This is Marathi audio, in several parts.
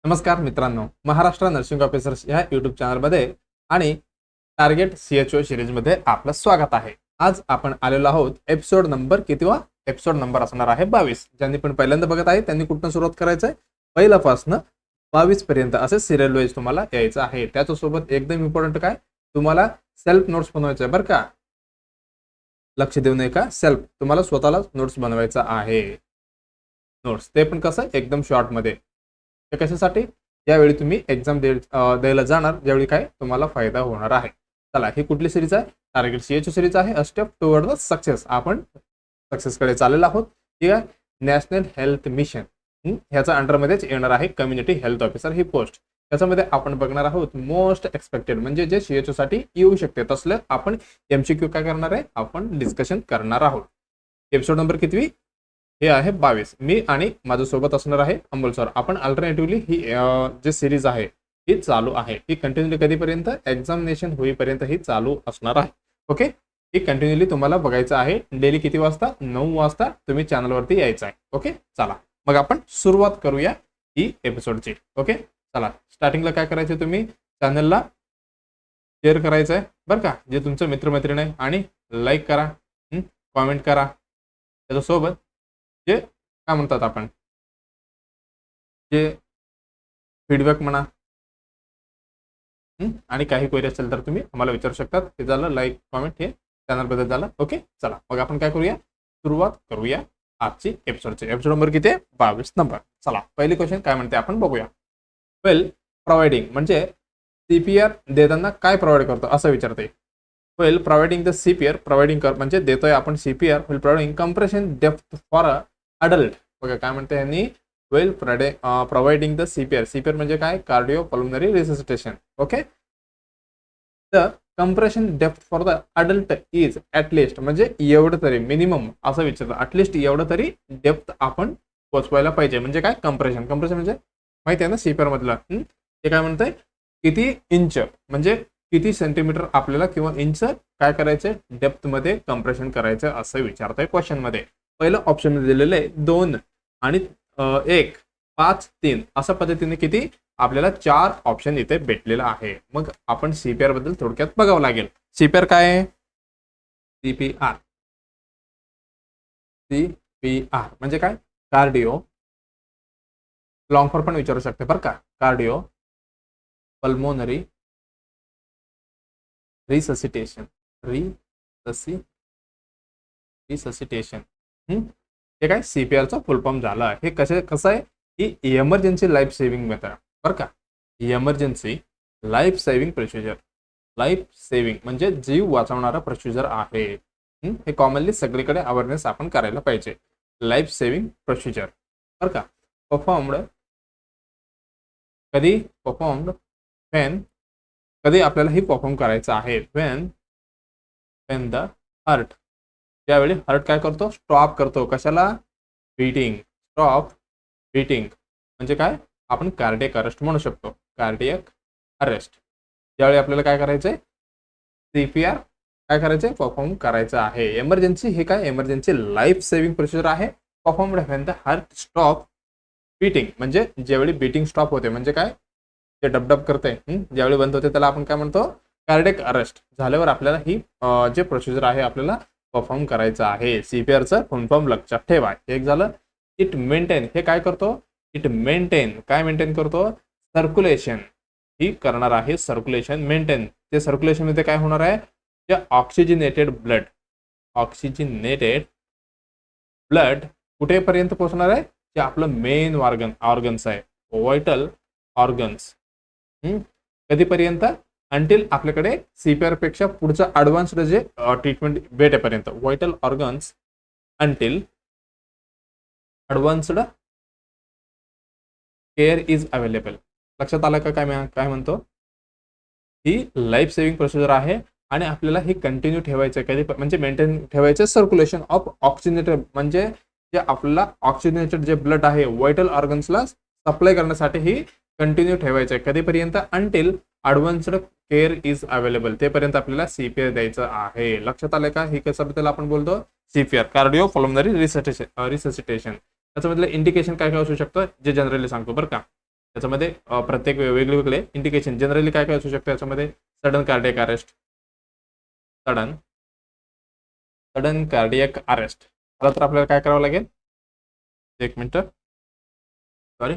नमस्कार मित्रांनो, महाराष्ट्र नर्सिंग ऑफिसर्स या यूट्यूब चॅनलमध्ये आणि टार्गेट सीएचओ सिरीजमध्ये आपलं स्वागत आहे. आज आपण आलेलो आहोत एपिसोड नंबर कितीवा? एपिसोड नंबर असणार आहे 22. ज्यांनी पण पहिल्यांदा बघत आहे त्यांनी कुठून सुरुवात करायचं आहे? पहिल्यापासून 22 पर्यंत असे सिरियल वाईज तुम्हाला यायचं आहे. त्याच्यासोबत एकदम इम्पॉर्टंट काय, तुम्हाला सेल्फ नोट्स बनवायचं आहे बरं का. लक्ष देऊ नये का, सेल्फ तुम्हाला स्वतःला नोट्स बनवायचा आहे. नोट्स ते पण कसं एकदम शॉर्टमध्ये. ते कशासाठी? यावेळी तुम्ही एक्झाम द्यायला जाणार, ज्यावेळी काय तुम्हाला फायदा होणार आहे. चला, ही कुठली सिरीज आहे? टार्गेट सीएचओ सिरीज आहे. A step toward the success. आपण सक्सेसकडे चाललेलो आहोत. ठीक आहे. नॅशनल हेल्थ मिशन ह्याचा अंडरमध्येच येणार आहे कम्युनिटी हेल्थ ऑफिसर ही पोस्ट. त्याच्यामध्ये आपण बघणार आहोत मोस्ट एक्सपेक्टेड, म्हणजे जे सीएचओ साठी येऊ शकते तसलं आपण एमसीक्यू काय करणार आहे, आपण डिस्कशन करणार आहोत. एपिसोड नंबर कितवी? हे आहे 22. मी आणि माझ्यासोबत असणार आहे अमोल सर. आपण अल्टरनेटिव्हली ही जे सिरीज आहे ही चालू आहे. ही कंटिन्युअली कधीपर्यंत? एक्झामिनेशन होईपर्यंत ही चालू असणार आहे. ओके, ही कंटिन्युअली तुम्हाला बघायचं आहे. डेली किती वाजता? 9 वाजता तुम्ही चॅनलवरती यायचं आहे. ओके, चला मग आपण सुरुवात करूया ही एपिसोडची. ओके, चला स्टार्टिंगला काय करायचं, तुम्ही चॅनलला शेअर करायचं आहे बरं का, जे तुमचं मित्रमैत्रीण आहे, आणि लाईक करा, कॉमेंट करा. त्याच्यासोबत जे काय म्हणतात आपण, जे फीडबॅक म्हणा, आणि काही क्वेरी असेल तर तुम्ही आम्हाला विचारू शकतात. ते झालं लाईक कॉमेंट, हे चॅनलबद्दल झालं. ओके, चला मग आपण काय करूया, सुरुवात करूया आजची एपिसोडची. एपिसोड नंबर किती आहे? 22 नंबर. चला, पहिली क्वेश्चन काय म्हणते आपण बघूया. वेल प्रोव्हाइडिंग म्हणजे सीपीआर देताना काय प्रोव्हाइड करतो असं विचारते. वेल प्रोव्हाइडिंग द सीपीआर, प्रोव्हाइडिंग कर म्हणजे देतोय आपण CPR. Well providing compression depth for a adult. बघा काय म्हणते यांनी, वेल प्रोव्हाइडिंग द सीपीआर. सीपीआर म्हणजे काय? Cardio pulmonary resuscitation. Okay, the compression depth for the adult is at least, म्हणजे एवढं तरी मिनिमम असं विचारलं. ॲटलिस्ट एवढं तरी डेप्थ आपण पोचवायला पाहिजे. म्हणजे काय? कंप्रेशन. कंप्रेशन म्हणजे माहिती आहे ना सीपीआर मधलं. ते काय म्हणतंय, किती इंच म्हणजे किती सेंटीमीटर आपल्याला किंवा इंच काय करायचं, डेप्थ मध्ये कंप्रेशन करायचं असं विचारतंय क्वेश्चन मध्ये. पहिलं ऑप्शन मध्ये दिलेलं आहे 2 आणि 1, 5, 3 अशा पद्धतीने किती आपल्याला 4 ऑप्शन इथे भेटलेला आहे. मग आपण सीपीआर बद्दल थोडक्यात बघावं लागेल. सीपीआर काय आहे? सीपीआर, सीपीआर म्हणजे काय? कार्डिओ, लॉंग फॉर्म पण विचारू शकते बरं का. Cardio pulmonary resuscitation. रिससिटेशन हे काय सीपीआरचा फुल फॉर्म झाला. हे कसं आहे, ही इमर्जन्सी लाईफ सेव्हिंग मेथड बरं का. Emergency life saving procedure. Life saving म्हणजे जीव वाचवणारा प्रोसिजर आहे. हे कॉमनली सगळीकडे अवेअरनेस आपण करायला पाहिजे. लाईफ सेव्हिंग प्रोसिजर बरं का. परफॉर्म्ड कधी? परफॉर्म्ड व्हेन, कधी आपल्याला ही परफॉर्म करायचं आहे? व्हेन द हार्ट, त्यावेळी हार्ट काय करतो? स्टॉप करतो. कशाला? बीटिंग. स्टॉप बीटिंग म्हणजे काय? आपण कार्डियक अरेस्ट म्हणू शकतो. Cardiac arrest. ज्यावेळी आपल्याला काय करायचंय, सीपीआर काय करायचंय, परफॉर्म करायचं आहे. एमर्जन्सी हे काय? एमर्जन्सी लाईफ सेव्हिंग प्रोसिजर आहे. Performed when the heart stop beating म्हणजे ज्यावेळी बीटिंग स्टॉप होते, म्हणजे काय, ते डबडब करते, ज्यावेळी बंद होते त्याला आपण काय म्हणतो? Cardiac arrest. झाल्यावर आपल्याला ही जे प्रोसिजर आहे आपल्याला परफॉर्म करायचं आहे. सीपीआरचं फुल फॉर्म लक्षात ठेवा. एक झालं. इट मेंटेन, हे काय करतो? इट मेंटेन, काय मेंटेन करतो? सर्क्युलेशन ही करणार आहे. Circulation maintain. ते सर्क्युलेशन मध्ये काय होणार आहे? जे ऑक्सिजनेटेड ब्लड, ऑक्सिजनेटेड ब्लड कुठेपर्यंत पोहोचणार आहे? जे आपलं मेन ऑर्गन्स आहे, व्हायटल ऑर्गन्स. कधीपर्यंत? अंटिल आपल्याकडे सीपीआर पेक्षा पुढचं ॲडव्हान्स्ड जे ट्रीटमेंट भेटेपर्यंत. Vital organs until advanced care is available. लक्षात आलं का काय म्हणतो? ही लाईफ सेव्हिंग प्रोसिजर आहे आणि आपल्याला ही कंटिन्यू ठेवायचं. कधी म्हणजे मेंटेन ठेवायचं सर्क्युलेशन ऑफ ऑक्सिजनेटेड, म्हणजे जे आपल्याला ऑक्सिजनेटेड जे ब्लड आहे व्हायटल ऑर्गन्सला सप्लाय करण्यासाठी ही कंटिन्यू ठेवायचं आहे. कधीपर्यंत? Until advanced care is available, तेपर्यंत आपल्याला सीपीआर द्यायचं आहे. लक्षात आलं का? ही कशाबद्दल आपण बोलतो? CPR, cardio pulmonary resuscitation. त्याच्यामधलं इंडिकेशन काय काय असू शकतं, जे जनरली सांगतो बरं का. त्याच्यामध्ये प्रत्येक वेगळे इंडिकेशन जनरली काय काय असू शकतं याच्यामध्ये sudden cardiac arrest, sudden cardiac arrest झालं तर आपल्याला काय करावं लागेल, एक minute, sorry,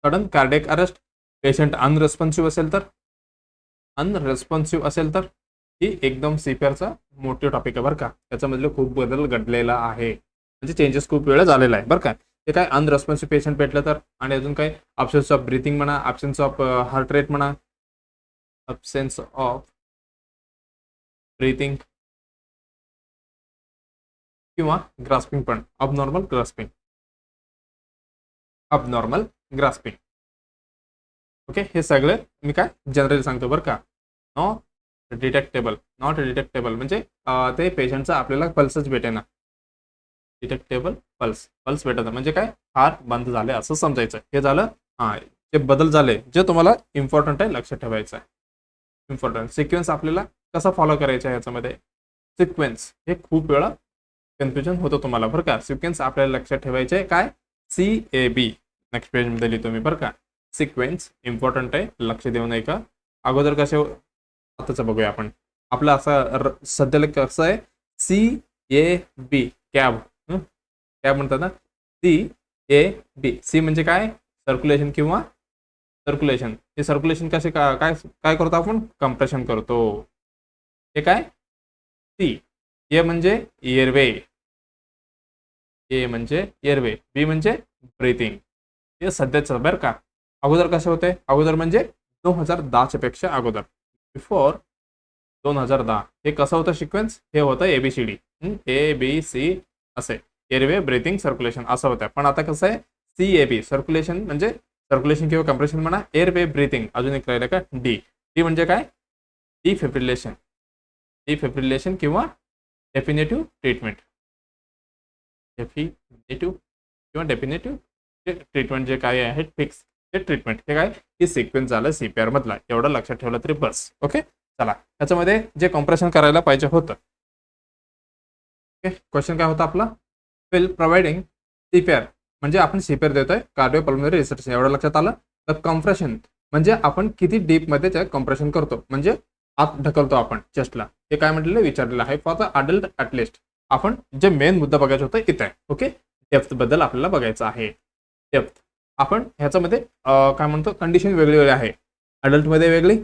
sudden cardiac arrest, patient unresponsive असेल तर ही एकदम सीपीआरचा मोठे टॉपिक आहे बरं का. त्याच्यामधले खूप बदल घडलेला आहे, म्हणजे चेंजेस खूप वेळा झालेला आहे बरं का. ते काय अनरेस्पॉन्सिव्ह पेशंट भेटलं तर, आणि अजून काय अब्सेन्स ऑफ ब्रीथिंग म्हणा, अब्सेन्स ऑफ हार्ट रेट म्हणा, अब्सेन्स ऑफ ब्रीथिंग किंवा ग्रास्पिंग पण, अबनॉर्मल ग्रास्पिंग. ओके, हे सगळे मी काय जनरली सांगतो बरं का. नॉट डिटेक्टेबल म्हणजे ते पेशंटचा आपल्याला पल्सच भेटेना. डिटेक्टेबल पल्स भेटत म्हणजे काय, हार्ट बंद झाले असं समजायचं. हे झालं. जे बदल झाले जे तुम्हाला इम्पॉर्टंट आहे, लक्षात ठेवायचं आहे. इम्पॉर्टंट सिक्वेन्स आपल्याला कसा फॉलो करायचा आहे याच्यामध्ये, सिक्वेन्स हे खूप वेळा कन्फ्युजन होतं तुम्हाला बरं का. सिक्वेन्स आपल्याला लक्षात ठेवायचे काय, CAB नेक्स्ट पेजमध्ये लिहितो मी बरं का. सिक्वेन्स इम्पॉर्टंट आहे, लक्ष देऊ नये का. अगोदर कसे, आताच बघूया आपण. आपलं असं सध्याला कसं आहे, CAB कॅब म्हणतात ना, CAB. सी म्हणजे काय, सर्क्युलेशन किंवा सर्क्युलेशन. हे सर्क्युलेशन कसे काय करतो आपण, कंप्रेशन करतो. हे काय, सी. ए म्हणजे एअरवे, बी म्हणजे ब्रीथिंग. हे सध्याचं बरं का. अगोदर कसे होते, अगोदर म्हणजे 2010 पेक्षा अगोदर, बिफोर 2010 हे कसं होतं सिक्वेन्स, हे होतं ABCD, ABC असे, एअरवे ब्रीथिंग सर्क्युलेशन असं होतं. पण आता कसं आहे, CAB सर्क्युलेशन म्हणजे सर्क्युलेशन किंवा कंप्रेशन म्हणा, एअरवे ब्रीथिंग, अजून एक राहिलं का डी म्हणजे काय, डिफिब्रिलेशन किंवा डेफिनेटिव्ह ट्रीटमेंट. ट्रीटमेंट जे काय आहे फिक्स ते ट्रीटमेंट, हे काय, ही सिक्वेन्स झालं CPR मधला. एवढं लक्षात ठेवलं तरी बस. ओके, चला त्याच्यामध्ये जे कॉम्प्रेशन करायला पाहिजे होतं. ओके, क्वेश्चन काय होता आपला, प्रोव्हाइडिंग CPR म्हणजे आपण CPR देतोय कार्डिओपल्मोनरी रिसर्च, एवढं लक्षात आलं. तर कॉम्प्रेशन म्हणजे आपण किती डीप मध्ये ते कॉम्प्रेशन करतो, म्हणजे आत ढकलतो आपण चेस्टला. हे काय म्हटलेलं विचारलेलं आहे, फॉर द अडल्ट ॲटलिस्ट. आपण जे मेन मुद्दा बघायचा होता इथे आहे. ओके, डेप्थ बद्दल आपल्याला बघायचं आहे. डेप्थ आपण ह्याच्यामध्ये काय म्हणतो, कंडिशन वेगळी आहे. अडल्टमध्ये वेगळी,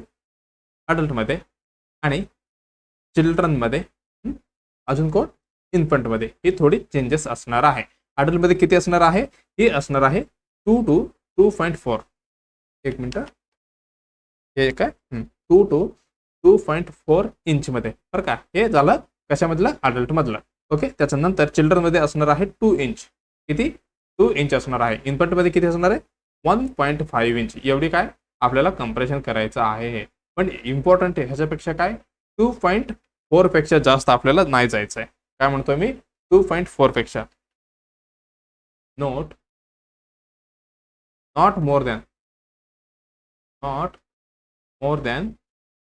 अडल्टमध्ये आणि चिल्ड्रनमध्ये, अजून कोण, इन्फंटमध्ये ही थोडी चेंजेस असणार आहे. अडल्टमध्ये किती असणार आहे, ही असणार आहे 2 to 2.4. एक मिनिट, हे काय 2 to 2.4 इंचमध्ये बरं का. हे झालं कशामधलं, अडल्टमधलं. ओके, त्याच्यानंतर चिल्ड्रनमध्ये असणार आहे 2 इंच. किती, 2 इंच असणार आहे. इन्फंटमध्ये किती असणार आहे, 1.5 इंच. एवढी काय आपल्याला कंप्रेशन करायचं आहे. पण इम्पॉर्टंट आहे ह्याच्यापेक्षा काय, 2.4 पेक्षा जास्त आपल्याला नाही जायचं आहे. काय म्हणतोय मी, 2.4 पेक्षा, नॉट मोर दॅन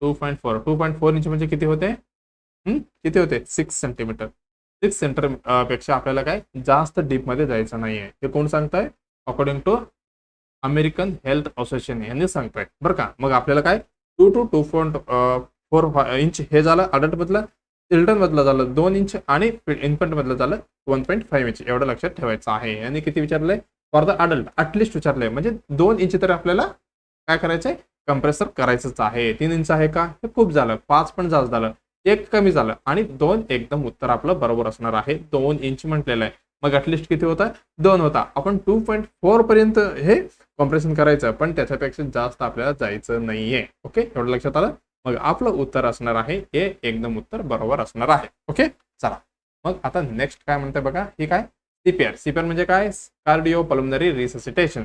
2.4. 2.4 इंच म्हणजे किती होते, 6 सेंटीमीटर. 6 सेंटीमीटर पेक्षा आपल्याला काय जास्त डीप मध्ये जायचं नाहीये. हे कोण सांगताय, according to American Health Association यांनी सांगताय बरं का. मग आपल्याला काय 2 to 2.4 इंच हे झालं अडल्ट मधलं. चिल्ड्रन मधलं झालं 2 इंच आणि इन्फंट मधलं झालं 1.5 इंच. एवढं लक्षात ठेवायचं आहे. आणि किती विचारलंय, फॉर द अडल्ट ॲटलिस्ट विचारलंय, म्हणजे 2 इंच तर आपल्याला काय करायचंय, कंप्रेसर करायचंच आहे. 3 इंच आहे का, हे खूप झालं. 5 पण जास्त झालं, 1 कमी झालं आणि 2 एकदम उत्तर आपलं बरोबर असणार आहे. 2 इंच म्हटलेलं आहे. मग ॲटलिस्ट किती होता, 2 होता. आपण 2.4 पर्यंत हे कॉम्प्रेशन करायचं, पण त्याच्यापेक्षा जास्त आपल्याला जायचं नाहीये. ओके, एवढं लक्षात आलं. मग आपलं उत्तर असणार आहे हे एकदम उत्तर बरोबर असणार आहे. ओके, चला मग आता नेक्स्ट काय म्हणते बघा. ही काय, CPR म्हणजे काय, कार्डिओ पल्मोनरी रिससिटेशन.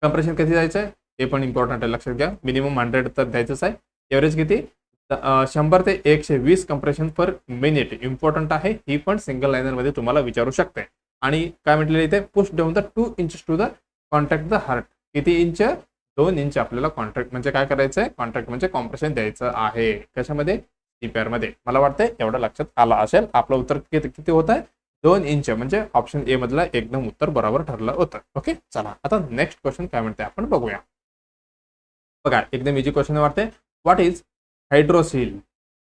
कंप्रेशन किती जायचंय हे पण इम्पॉर्टंट आहे, लक्षात घ्या. मिनिमम 100 तर द्यायचंच आहे. एव्हरेज किती, 100 ते 120 कंप्रेशन पर मिनिट. इम्पॉर्टंट आहे, ही पण सिंगल लाइनर मध्ये तुम्हाला विचारू शकते. आणि काय म्हटलेलं इथे, push down the 2 inch to the contact the heart. किती इंच, 2 इंच आपल्याला कॉन्ट्रॅक्ट म्हणजे काय करायचंय, कॉन्ट्रॅक्ट म्हणजे कॉम्प्रेशन द्यायचं आहे. कशामध्ये, CPR मध्ये. मला वाटतंय एवढं लक्षात आलं असेल. आपलं उत्तर किती होत आहे, 2 इंच म्हणजे ऑप्शन ए मधला एकदम उत्तर बरोबर ठरलं होतं. ओके, चला आता नेक्स्ट क्वेश्चन काय म्हणते आपण बघूया. बघा एकदम इझी क्वेश्चन वाटते. What is hydrocele?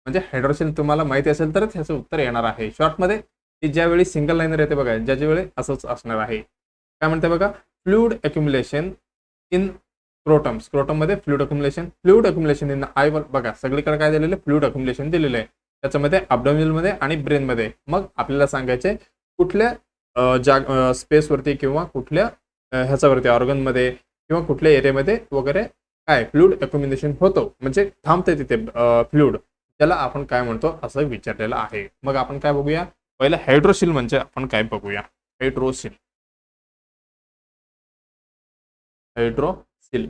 म्हणजे हायड्रोसिल तुम्हाला माहिती असेल तर त्याचं उत्तर येणार आहे शॉर्टमध्ये. की ज्यावेळी सिंगल लाईनर येते बघा, ज्याच्या वेळी असंच असणार आहे. काय म्हणते बघा, fluid accumulation in scrotum. Scrotum मध्ये फ्लुइड अक्युमुलेशन इन आय. बघा सगळीकडे काय दिलेलं आहे, फ्लुइड अक्युमुलेशन दिलेलं आहे. त्याच्यामध्ये अब्डोमिनल मध्ये आणि ब्रेन मध्ये. मग आपल्याला सांगायचे कुठल्या स्पेसवरती किंवा कुठल्या ह्याच्यावरती ऑर्गन मध्ये किंवा कुठल्या एरियामध्ये वगैरे काय फ्लुइड अक्युमुलेशन होतो, म्हणजे थांबते तिथे फ्लुइड, त्याला आपण काय म्हणतो असं विचारलेलं आहे. मग आपण काय बघूया, पहिलं हायड्रोसिल म्हणजे आपण काय बघूया. हायड्रोसिल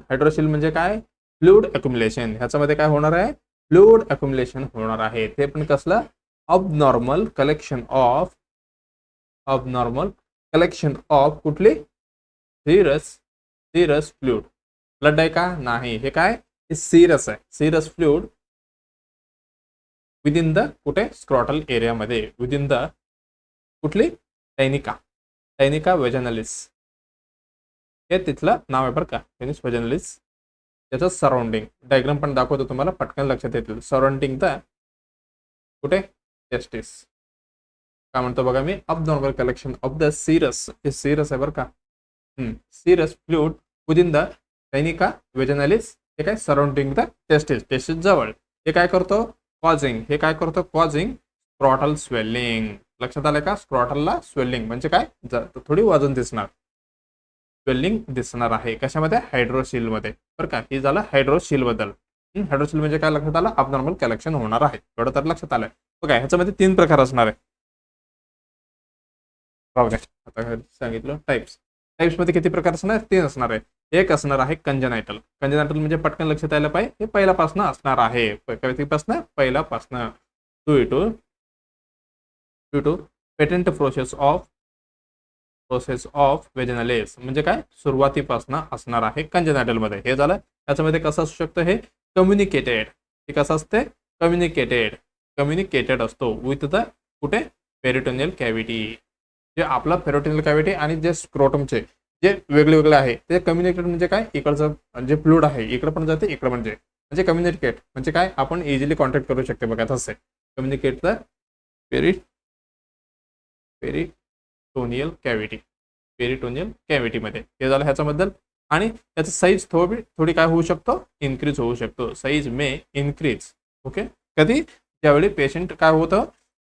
हायड्रोसिल म्हणजे काय, फ्लुइड अक्युमुलेशन. ह्याच्यामध्ये काय होणार आहे, फ्लुइड अक्युमुलेशन होणार आहे. ते पण कसलं, अबनॉर्मल कलेक्शन ऑफ कुठली, सिरस फ्लुइड. ब्लड आहे का, नाही. हे काय, सिरस आहे. सिरस फ्लुइड विदिन द कुठे, स्क्रॉटल एरियामध्ये, विदिन द कुठली, टायनिका वेजनलिस. हे तिथलं नाव आहे बरं का, पेनिस वेजनलिस. त्याचं सराउंडिंग डायग्राम पण दाखवतो तुम्हाला, पटकन लक्षात येतील. सराउंडिंग द कुठे, टेस्टिस. काय म्हणतो बघा मी, अबनॉर्मल कलेक्शन ऑफ द सिरस. हे सिरस आहे बरं का, सिरस फ्लुइड विदिन द टायनिका वेजनलिस. हे काय, सराउंडिंग द टेस्टिस जवळ. हे काय करतो, कॉझिंग स्क्रॉटल स्वेलिंग. लक्षात आलं का, स्क्रॉटलला स्वेलिंग म्हणजे काय, थोडी वजन दिसणार, स्वेलिंग दिसणार आहे. कशामध्ये, हायड्रोसिल मध्ये बरं का. हे झालं हायड्रोसिल बद्दल. हायड्रोसिल म्हणजे काय लक्षात आलं, अबनॉर्मल कलेक्शन होणार आहे. एवढं तर लक्षात आलंय. बघा ह्याच्यामध्ये 3 प्रकार असणार आहे. आता सांगितलं टाइप्स मध्ये किती प्रकार असणार, 3 असणार आहे. एक असणार आहे कंजनायटल. म्हणजे पटकन लक्षात यायला पाहिजे, हे पहिल्यापासून असणार आहे. कधीपासून, पहिल्यापासून. टू पेटंट प्रोसेस ऑफ वेजनलिस म्हणजे काय, सुरुवातीपासून असणार आहे कंजनायटल मध्ये. हे झालं. त्याच्यामध्ये कसं असू शकतं, हे कम्युनिकेटेड. हे कसं असते, कम्युनिकेटेड असतो विथ द कुठे, पेरिटोनियल कॅव्हिटी. जे आपला पेरिटोनियल कॅव्हिटी आणि जे स्क्रोटमचे जे वेगळे आहे ते कम्युनिकेट म्हणजे काय, इकडचं जे फ्लुइड आहे इकडे पण जाते, इकडे म्हणजे कम्युनिकेट म्हणजे काय, आपण इझिली कॉन्टॅक्ट करू शकते. बघा तसे कम्युनिकेट द पेरिटोनियल कॅव्हिटी मध्ये. हे झालं ह्याच्याबद्दल. आणि त्याचं साईज थोडी काय होऊ शकतो, इन्क्रीज होऊ शकतो. साईज मे इन्क्रीज. ओके, कधी, त्यावेळी पेशंट काय होतं,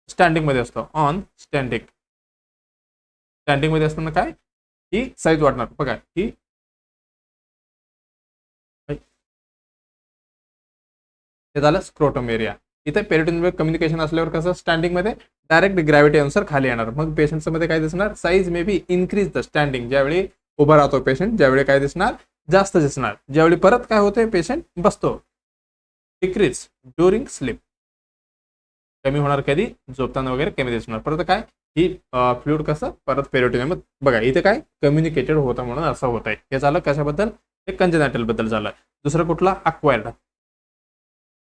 स्टँडिंग मध्ये असतो, ऑन स्टँडिंग मध्ये असताना काय, ही साईज वाढणार. बघा ही हे झालं स्क्रोटम एरिया. इथे पेरिटोनियल कम्युनिकेशन असल्यावर कसं, स्टँडिंग मध्ये डायरेक्ट ग्रॅव्हिटी अनुसार खाली येणार. मग पेशंट मध्ये काय दिसणार, size may be increase the standing. ज्यावेळी उभा राहतो पेशंट, ज्यावेळी काय दिसणार, जास्त दिसणार. ज्यावेळी परत काय होते, पेशंट बसतो, डिक्रीज ड्युरिंग स्लीप. कमी होणार कधी, झोपताना वगैरे कमी दिसणार. परत काय, ही फ्लुइड कसं परत पेरिटोनियम. बघा इथे काय, कम्युनिकेटेड होतं म्हणून असं होत आहे. हे झालं कशाबद्दल, हे कंजनायटल बद्दल झालं. दुसरं कुठला, अक्वायर्ड.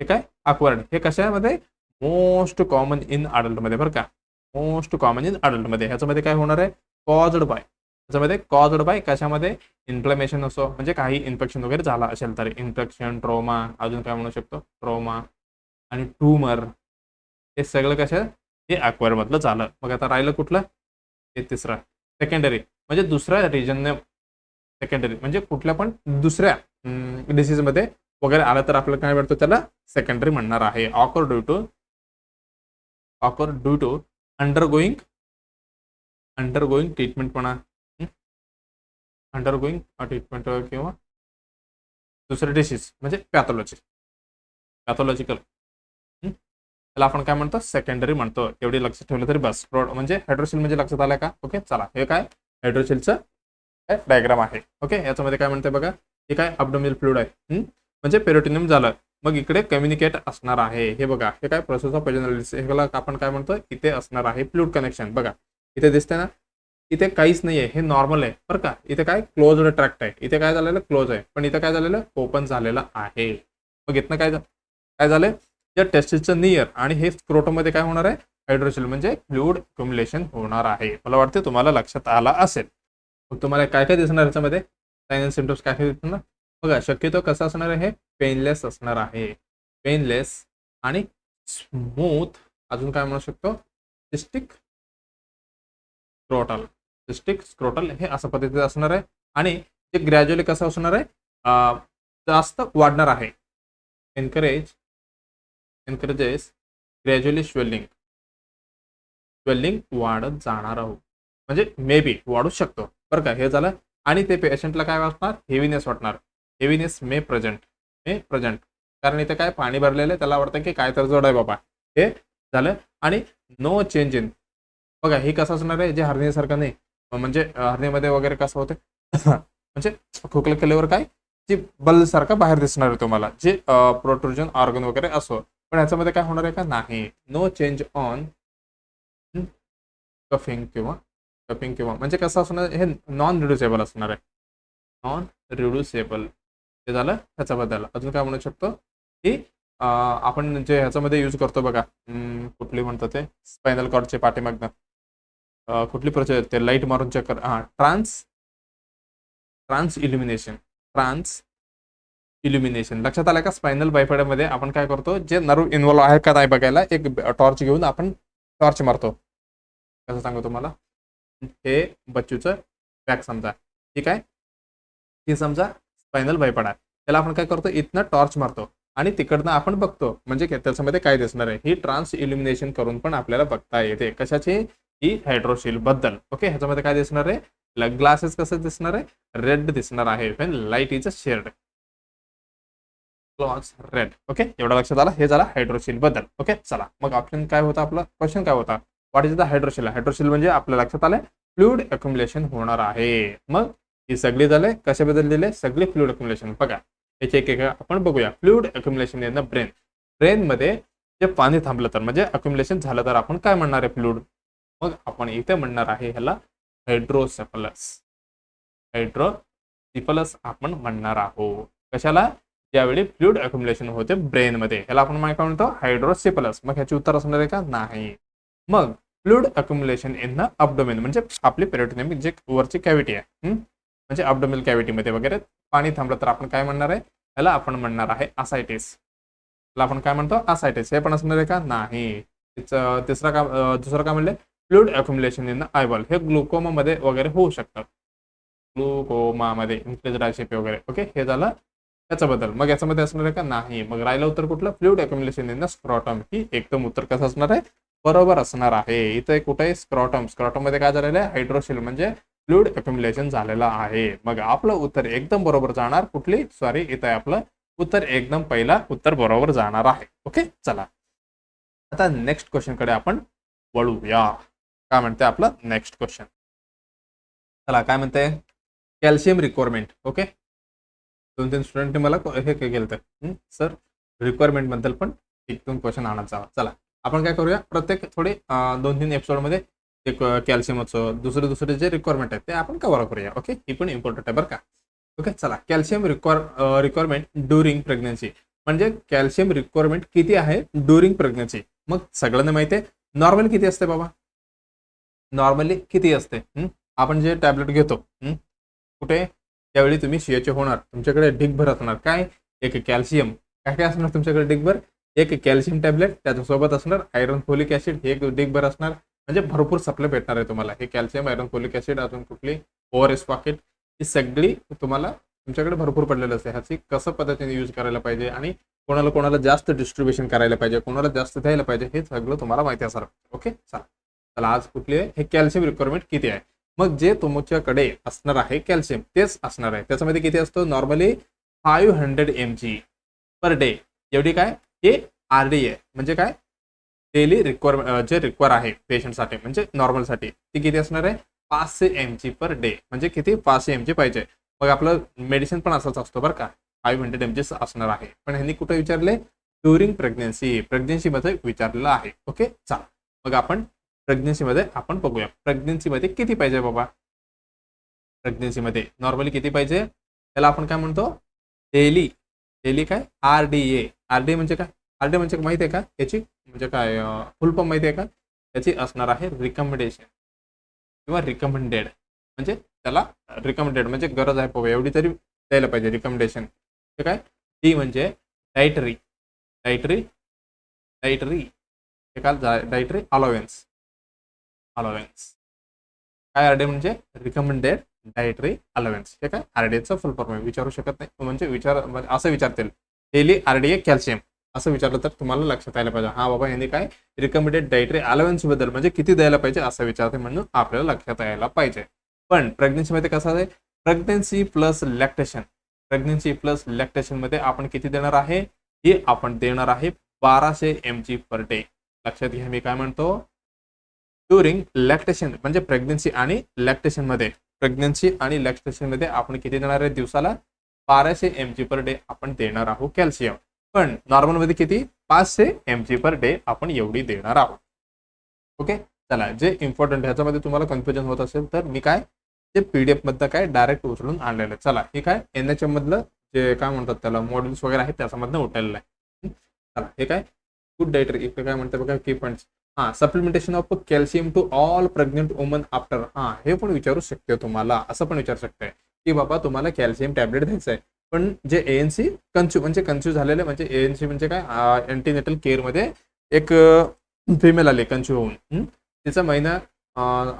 हे काय, अक्वायर्ड. हे कशामध्ये, मोस्ट कॉमन इन अडल्ट मध्ये बरं का, मोस्ट कॉमन इन अडल्ट मध्ये. ह्याच्यामध्ये काय होणार आहे, कॉज्ड बाय कशामध्ये, इन्फ्लेमेशन असो, म्हणजे काही इन्फेक्शन वगैरे झाला असेल तर, इन्फेक्शन, ट्रोमा, अजून काय म्हणू शकतो, ट्रोमा आणि ट्यूमर. हे सगळं कसं, हे अक्वायर मधलं झालं. मग आता राहिलं कुठलं, हे तिसरं सेकंडरी. म्हणजे दुसऱ्या रिजनने, सेकंडरी म्हणजे कुठल्या पण दुसऱ्या डिसीज मध्ये वगैरे आलं तर आपल्याला काय वाटतं, त्याला सेकंडरी म्हणणार आहे. ऑकर ड्यू टू अंडरगोईंग ट्रीटमेंट म्हणा, अंडरगोईंग ट्रीटमेंट किंवा दुसरे डिसीज म्हणजे पॅथॉलॉजिकल. त्याला आपण काय म्हणतो, सेकंडरी म्हणतो. एवढी लक्षात ठेवलं तरी बस. म्हणजे हायड्रोसिल म्हणजे लक्षात आलं का. ओके, चला हे काय, हायड्रोसिलचं डायग्राम आहे. ओके, याच्यामध्ये काय म्हणते बघा, हे काय, अब्डोमिनल फ्लुइड आहे, म्हणजे पेरिटोनियम झालं. मग इकडे कम्युनिकेट असणार आहे. हे बघा, हे काय, प्रोसेस ऑफ वेजनलिस. हे आपण काय म्हणतो, इथे असणार आहे फ्लुइड कनेक्शन. बघा इथे दिसते ना, इथे काहीच नाहीये, हे नॉर्मल आहे बरं का. इथे काय, क्लोज्ड ट्रॅक्ट आहे. इथे काय झालेलं, क्लोज आहे. पण इथे काय झालेलं, ओपन झालेलं आहे. मग इथनं काय झालं, या टेस्टिसचं नियर आणि हे स्क्रोटम मध्ये काय होणार आहे, हायड्रोसिल म्हणजे फ्लुइड अक्युमुलेशन होणार आहे. मला वाटते तुम्हाला लक्षात आला असेल. मग तुम्हाला काय काय दिसणार याच्यामध्ये साइन अँड सिम्पटम्स काय काय दिसणार बघा. शक्यतो कसं असणार आहे, पेनलेस असणार आहे. पेनलेस आणि स्मूथ. अजून काय म्हणू शकतो, सिस्टिक स्क्रोटल. सिस्टिक स्क्रोटल हे अशा पद्धतीचं असणार आहे. आणि ते ग्रॅज्युअली कसं असणार आहे, जास्त वाढणार आहे. एनकरेजेस ग्रॅज्युअली स्वेलिंग वाढत जाणार आहोत. म्हणजे मे बी वाढू शकतो बरं का. हे झालं. आणि ते पेशंटला काय वाटणार, हेवीनेस वाटणार. हेवीनेस मे प्रेझेंट कारण इथे काय पाणी भरलेलं आहे, त्याला वाटतं की काय तर जड आहे बाबा. हे झालं. आणि नो चेंज इन. बघा हे कसं असणार आहे, जे हर्नियासारखं नाही. म्हणजे हर्नियामध्ये वगैरे कसं होतं म्हणजे खोकला केल्यावर काय जी बल सारखं बाहेर दिसणार आहे तुम्हाला, जे प्रोट्रुजन ऑर्गन वगैरे असो. पण याच्यामध्ये काय होणार आहे का, नाही. नो चेंज ऑन कफिंग किंवा म्हणजे कसं असणार, हे नॉन रिड्युसेबल असणार आहे. नॉन रिड्युसेबल. ते झालं ह्याच्याबद्दल. अजून काय म्हणू शकतो की आपण जे ह्याच्यामध्ये यूज करतो बघा, कुठली म्हणतात ते, स्पायनल कॉर्डचे पाठीमागनं कुठली प्रोसेस ते लाईट मारून चेक कर. ट्रान्स इल्युमिनेशन लक्षात आलं का. स्पायनल बायफोडमध्ये आपण काय करतो, जे नर्व इन्व्हॉल्व आहे का नाही बघायला एक टॉर्च घेऊन आपण टॉर्च मारतो. कसं सांगू तुम्हाला, हे बच्चूचं बॅक समजा, ठीक आहे. ही समजा स्पायनल बायफोड आहे. त्याला आपण काय करतो, इथनं टॉर्च मारतो आणि तिकडनं आपण बघतो. म्हणजे त्याच्यामध्ये काय दिसणार आहे, ही ट्रान्स इल्युमिनेशन करून पण आपल्याला बघता येते. कशाची, ही हायड्रोसिल बद्दल. ओके. ह्याच्यामध्ये काय दिसणार आहे, ग्लासेस कसं दिसणार आहे, रेड दिसणार आहे. When light is a shade red. Okay. एवढा लक्षात आला. हे झाला हायड्रोसिल बद्दल. ओके. चला मग ऑप्शन काय होता आपला, क्वेश्चन काय होता, what is the hydrocele. Hydrocele म्हणजे आपल्या लक्षात आलंय फ्लुइड अक्युमुलेशन होणार आहे. मग ही सगळी झाले कशाबद्दल दिले, सगळे फ्लुइड अक्युमुलेशन. बघा याचे एक आपण बघूया. Fluid accumulation in the brain मध्ये जे पाणी थांबलं तर, म्हणजे अक्युमुलेशन झालं तर आपण काय म्हणणार आहे, फ्लुइड. मग आपण इथे म्हणणार आहे ह्याला हायड्रोसिफलस आपण म्हणणार आहोत. कशाला, ज्यावेळी फ्लुइड अक्युमुलेशन होते ब्रेनमध्ये, ह्याला आपण काय म्हणतो, हायड्रोसिफलस. मग ह्याचे उत्तर असणार आहे का, नाही. मग fluid accumulation in the abdomen म्हणजे आपली पेरिटोनियम जे वरची कॅव्हिटी आहे, म्हणजे अब्डोमिनल कॅव्हिटीमध्ये वगैरे पाणी थांबलं तर आपण काय म्हणणार आहे, ह्याला आपण म्हणणार आहे असायटिस. ह्याला आपण काय म्हणतो, असायटिस. हे पण असणार आहे का, नाही. दुसरं काय म्हणले, fluid accumulation in the eyeball. हे ग्लुकोमामध्ये वगैरे होऊ शकतं, ग्लुकोमामध्ये इन्क्रीज रायसिपी वगैरे. ओके. हे झालं याच्याबद्दल. मग याच्यामध्ये असणार आहे का, नाही. मग राहिलं उत्तर कुठलं, fluid accumulation in the scrotum. ही एकदम उत्तर कसं असणार आहे, बरोबर असणार आहे. इथे कुठे आहे, स्क्रॉटम मध्ये काय झालेलं आहे, हायड्रोसिल म्हणजे फ्लुइड अक्युमुलेशन झालेलं आहे. मग आपलं उत्तर एकदम बरोबर जाणार. कुठली, सॉरी, इथे आपलं उत्तर एकदम पहिला उत्तर बरोबर जाणार आहे. ओके. चला आता नेक्स्ट क्वेश्चन कडे आपण वळूया. काय म्हणते आपलं नेक्स्ट क्वेश्चन, चला काय म्हणते, कॅल्शियम रिक्वायरमेंट. ओके. 2-3 स्टुडंटने मला हे केलं तर सर रिक्वायरमेंट बद्दल पण 1-2 क्वेश्चन आणत जावा. चला आपण काय करूया, प्रत्येक थोडे 2-3 एपिसोडमध्ये एक कॅल्शियमचं दुसरे जे रिक्वायरमेंट आहे ते आपण कव्हर करूया. ओके. ही पण इम्पॉर्टंट आहे बरं का. ओके. चला कॅल्शियम रिक्वायरमेंट ड्युरिंग प्रेग्नन्सी. म्हणजे कॅल्शियम रिक्वायरमेंट किती आहे ड्युरिंग प्रेग्नन्सी. मग सगळ्यांना माहिती आहे नॉर्मली किती असते बाबा, नॉर्मली किती असते. आपण जे टॅबलेट घेतो कुठे, त्यावेळी तुम्ही CHO होणार, तुमच्याकडे ढिगभर असणार काय, एक कॅल्शियम. काय काय असणार तुमच्याकडे ढिगभर, एक कॅल्शियम टॅबलेट, त्याच्यासोबत असणार आयरन फोलिक ऍसिड, हे एक ढिगभर असणार. म्हणजे भरपूर सप्लाय भेटणार आहे तुम्हाला. हे कॅल्शियम, आयरन फोलिक ऍसिड, अजून कुठली ORS पॉकेट, ही सगळी तुम्हाला तुमच्याकडे भरपूर पडलेलं असते. ह्याची कसं पद्धतीने यूज करायला पाहिजे आणि कोणाला जास्त डिस्ट्रीब्युशन करायला पाहिजे, कोणाला जास्त द्यायला पाहिजे, हे सगळं तुम्हाला माहिती असणार. ओके. चला आज कुठली आहे, हे कॅल्शियम रिक्वायरमेंट किती आहे. मग जे तुमच्याकडे असणार आहे कॅल्शियम तेच असणार आहे. त्याच्यामध्ये किती असतो, नॉर्मली 500 mg पर डे. एवढी काय, हे RDA म्हणजे काय, डेली जे रिक्वायर आहे पेशंटसाठी, म्हणजे नॉर्मलसाठी ती किती असणार आहे, 500 mg पर डे. म्हणजे किती, 500 mg पाहिजे. मग आपलं मेडिसिन पण असंच असतो बरं का, 500 mg असणार आहे. पण ह्यांनी कुठे विचारले, ड्युरिंग प्रेग्नन्सीमध्ये विचारलेलं आहे. ओके. चला मग आपण प्रेग्नन्सीमध्ये आपण बघूया, प्रेग्नन्सीमध्ये किती पाहिजे बाबा. प्रेग्नन्सीमध्ये नॉर्मली किती पाहिजे, त्याला आपण काय म्हणतो, डेली काय, RDA. RDA म्हणजे काय, RDA म्हणजे माहिती आहे का, याची म्हणजे काय फुल फॉर्म माहिती आहे का, त्याची असणार आहे रिकमेंडेशन किंवा रिकमेंडेड, म्हणजे त्याला रिकमेंडेड म्हणजे गरज आहे बाबा एवढी तरी द्यायला पाहिजे रिकमेंडेशन. ठीक आहे. डी म्हणजे डायटरी डायटरी डायटरी हे काय डायटरी अलाउन्स अलाउन्स. काय आरडी म्हणजे रिकमेंडेड डायटरी अलाउन्स. हे काय आरडीएचा फुल फॉर्म आहे. विचारू शकत नाही म्हणजे म्हणजे असं विचारतील डेली आरडीए कॅल्शियम असं विचारलं तर तुम्हाला लक्षात यायला पाहिजे हा बाबा यांनी काय रिकमेंडेड डायटरी अलाउन्स बद्दल म्हणजे किती द्यायला पाहिजे असं विचारते म्हणून आपल्याला लक्षात यायला पाहिजे. पण प्रेग्नन्सीमध्ये कसं आहे pregnancy plus lactation pregnancy plus lactation मध्ये आपण किती देणार आहे हे आपण देणार आहे 1200 mg पर डे. लक्षात घ्या मी काय म्हणतो ड्युरिंग लॅक्टेशन म्हणजे प्रेग्नन्सी आणि लॅक्टेशन मध्ये आपण किती देणार आहे दिवसाला 1200 mg पर डे आपण देणार आहोत कॅल्शियम. पण नॉर्मल मध्ये किती 500 mg पर डे आपण एवढी देणार आहोत. ओके चला जे इम्पॉर्टंट ह्याच्यामध्ये तुम्हाला कन्फ्युजन होत असेल तर मी काय ते पीडीएफ मधलं काय डायरेक्ट उचलून आणलेलं. चला हे काय एनएचएम मधलं जे काय म्हणतात त्याला मॉड्यूल्स वगैरे आहेत त्याच्यामधनं उठलेलं आहे. चला हे काय गुड डायटरी इकडे काय म्हणतात बघा की points. Supplementation of calcium to all pregnant woman after. हे पण विचारू शकते तुम्हाला असं पण विचारू शकते की बाबा तुम्हाला कॅल्शियम टॅबलेट द्यायचं आहे पण जे एएनसी कन्फ्यूज झालेले म्हणजे एएनसी म्हणजे काय अँटीनेटल केअर मध्ये एक फिमेल आली कन्फ्यूज होऊन तिचा महिना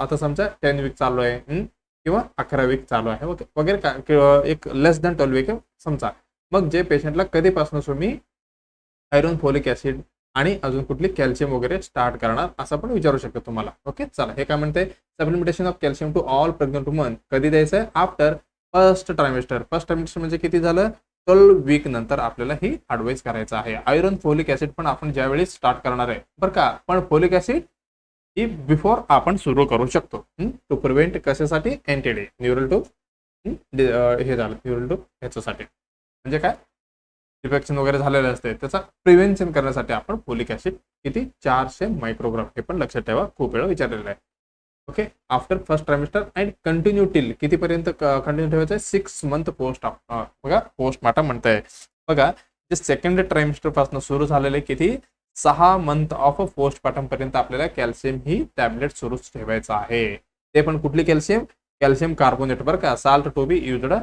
आता समजा 10 वीक चालू आहे किंवा 11 वीक चालू आहे वगैरे एक लेस दॅन 12 वीक समजा. मग जे पेशंटला कधीपासून तुम्ही आयरन फोलिक ऍसिड आणि अजून कुठली कॅल्शियम वगैरे स्टार्ट करणार असं पण विचारू शकतो तुम्हाला. ओके चला हे काय म्हणते supplementation of calcium to all pregnant woman कधी द्यायचं आहे आफ्टर फर्स्ट ट्रायमेस्टर म्हणजे किती झालं 12 वीक नंतर आपल्याला ही ऍडवाइस करायचं आहे. आयरन फोलिक ऍसिड पण आपण ज्यावेळी स्टार्ट करणार आहे बरं का पण फोलिक ऍसिड ही बिफोर आपण सुरू करू शकतो टू प्रिव्हेंट कशासाठी एंटीडी न्यूरल टू हे झालं न्यूरल टू ह्याच्यासाठी म्हणजे काय इन्फेक्शन वगैरे झालेलं असते त्याचा प्रिव्हेन्शन करण्यासाठी आपण फोलिक ऍसिड किती 400 मायक्रोग्राम हे पण लक्षात ठेवा खूप वेळा विचारलेलं आहे. Okay after first trimester and continue till कितीपर्यंत कंटिन्यू ठेवायचं आहे 6 मंथ पोस्ट बघा पोस्टमार्टम म्हणताय बघा जे सेकंड ट्रायमेस्टर पासून सुरू झालेले किती 6 मंथ ऑफ पोस्टमार्टम पर्यंत आपल्याला कॅल्शियम ही टॅबलेट सुरूच ठेवायचं आहे. ते पण कुठली कॅल्शियम कार्बोनेट बरं का साल्ट टू बी युज्ड.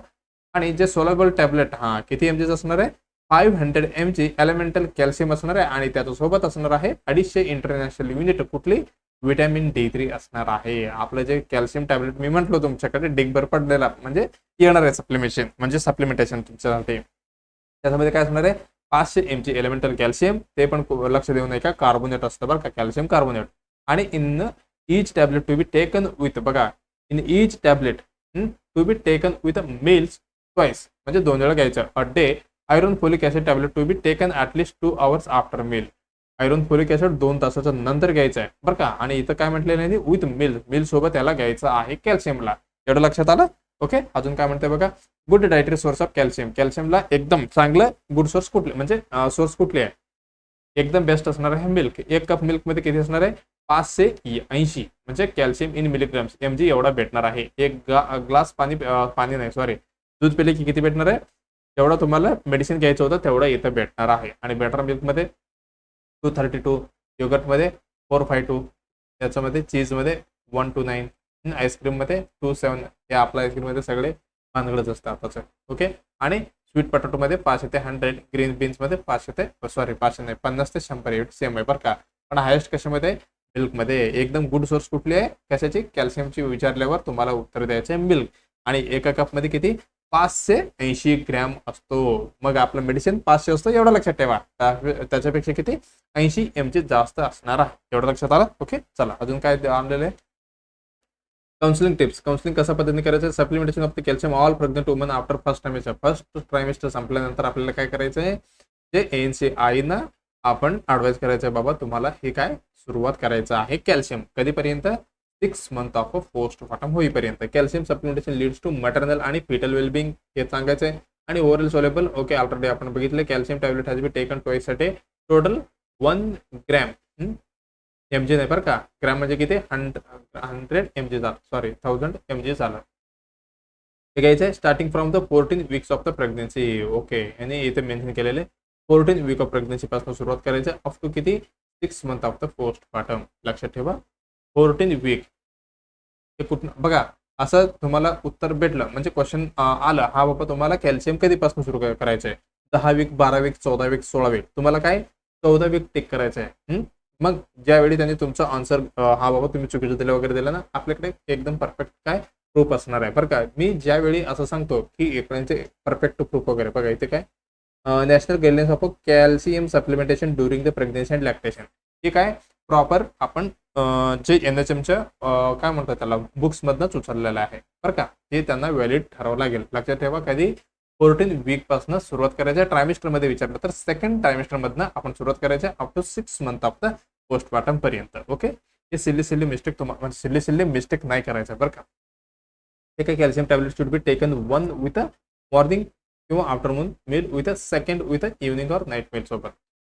आणि जे सोलेबल टॅबलेट किती एमजी असणार आहे 500 mg एलिमेंटल कॅल्शियम असणार आहे आणि त्याच्यासोबत असणार आहे 250 इंटरनॅशनल युनिट कुठली विटॅमिन D3 असणार आहे. आपलं जे कॅल्शियम टॅबलेट मी म्हटलो तुमच्याकडे डिगभर पडलेला म्हणजे येणार आहे सप्लिमेंटेशन तुमच्यासाठी त्याच्यामध्ये काय असणार आहे 500 mg एलिमेंटल कॅल्शियम ते पण लक्ष देऊ नये का कार्बोनेट असतं बरं का कॅल्शियम कार्बोनेट. आणि in each tablet to be taken with बघा in each tablet to be taken with meals twice म्हणजे 2 वेळा घ्यायचं a day. Iron folic acid tablet to be taken at least 2 hours after meal. Iron folic acid 2 तासाच्या नंतर घ्यायचं आहे बरं का. आणि इथं काय म्हटलेलं आहे विथ मिल सोबत याला घ्यायचं आहे कॅल्शियमला. एवढं लक्षात आलं. ओके अजून काय म्हणते बघा गुड डायटरी सोर्स ऑफ कॅल्शियमला एकदम चांगलं गुड सोर्स कुठले म्हणजे सोर्स कुठले आहे एकदम बेस्ट असणार आहे मिल्क. 1 कप मिल्क मध्ये किती असणार आहे 580 म्हणजे कॅल्शियम इन मिलीग्राम्स mg एवढा भेटणार आहे. 1 ग्लास पाणी नाही सॉरी दूध पिले की किती भेटणार आहे जेवढा तुम्हाला मेडिसिन घ्यायचं होतं तेवढा इथं भेटणार आहे. आणि बेटर मिल्कमध्ये 232 योगर्टमध्ये 452 त्याच्यामध्ये चीजमध्ये 129 आईस्क्रीममध्ये 27 हे आपल्या आईस्क्रीममध्ये सगळे भानगडच असतं आताचं. ओके आणि स्वीट पोटॅटोमध्ये 500 ते 100 ग्रीन बीन्समध्ये 500 ते 50 ते 100 सेम आहे बरं का. पण हायेस्ट कशामध्ये मिल्कमध्ये एकदम गुड सोर्स कुठली आहे कशाची कॅल्शियमची विचारल्यावर तुम्हाला उत्तर द्यायचं आहे मिल्क. आणि एका कपमध्ये किती 580 ग्रॅम असतो. मग आपलं मेडिसिन 500 असतं एवढं लक्षात ठेवा त्याच्यापेक्षा किती 80 mg जास्त असणार आहे एवढं लक्षात आलं. ओके चला अजून काय आणलेलं आहे काउन्सिलिंग टिप्स. काउन्सिलिंग कशा पद्धतीने करायचं supplementation of the calcium all pregnant woman after first trimester संपल्यानंतर आपल्याला काय करायचं आहे जे एएनसी आईना आपण ऍडवाइस करायचं आहे बाबा तुम्हाला हे काय सुरुवात करायचं आहे कॅल्शियम कधीपर्यंत 6 मंथ ऑफ पोस्टमार्टम होईपर्यंत. Calcium supplementation leads to maternal आणि फिटल वेलबिंग हे सांगायचं आहे. आणि ओरल सोलेबल ओके ऑलरेडी आपण बघितलं calcium tablet has be taken twice a day total 1 gram mg नाही बरं का ग्रॅम म्हणजे किती 100 mg झालं सॉरी 1000 mg झालं. हे घ्यायचं आहे starting from the 14 weeks of the pregnancy. Okay आणि इथे मेन्शन केलेले 14 वीक ऑफ प्रेग्नन्सी पासून सुरुवात करायचं अप टू किती 6 month ऑफ द पोस्टपार्टम. लक्षात ठेवा 14 वीक. हे कुठं बघा असं तुम्हाला उत्तर भेटलं म्हणजे क्वेश्चन आलं हा बाबा तुम्हाला कॅल्शियम कधीपासून सुरू करायचं आहे. 10 वीक, 12 वीक, 14 वीक, 16 वीक. तुम्हाला काय 14 वीक टिक करायचं आहे. मग ज्यावेळी त्यांनी तुमचं आन्सर हा बाबा तुम्ही चुकीचं दिलं वगैरे दिलं ना, आपल्याकडे एकदम परफेक्ट काय प्रूफ असणार आहे बरं का. मी ज्यावेळी असं सांगतो की एखाद्याचे परफेक्ट प्रूफ वगैरे बघा इथे काय national guidelines of calcium supplementation during the pregnancy and lactation. हे काय प्रॉपर आपण जे NHMच्या काय म्हणतात त्याला बुक्समधनंच उचललेलं आहे बरं का. हे त्यांना व्हॅलिड ठरावं लागेल. लक्षात ठेवा कधी 14 वीक पासून सुरुवात करायच्या. ट्रायमिस्टर मध्ये विचारलं तर सेकंड ट्रायमिस्टर मधनं आपण सुरुवात करायच्या up to 6 month of the postpartum पर्यंत. ओके हे सिल्ली मिस्टेक तुम्हाला म्हणजे सिल्ली मिस्टेक नाही करायचं बरं का. हे काय calcium tablet should be taken one with a morning किंवा afternoon meal with a second with a evening or night meal सोबत.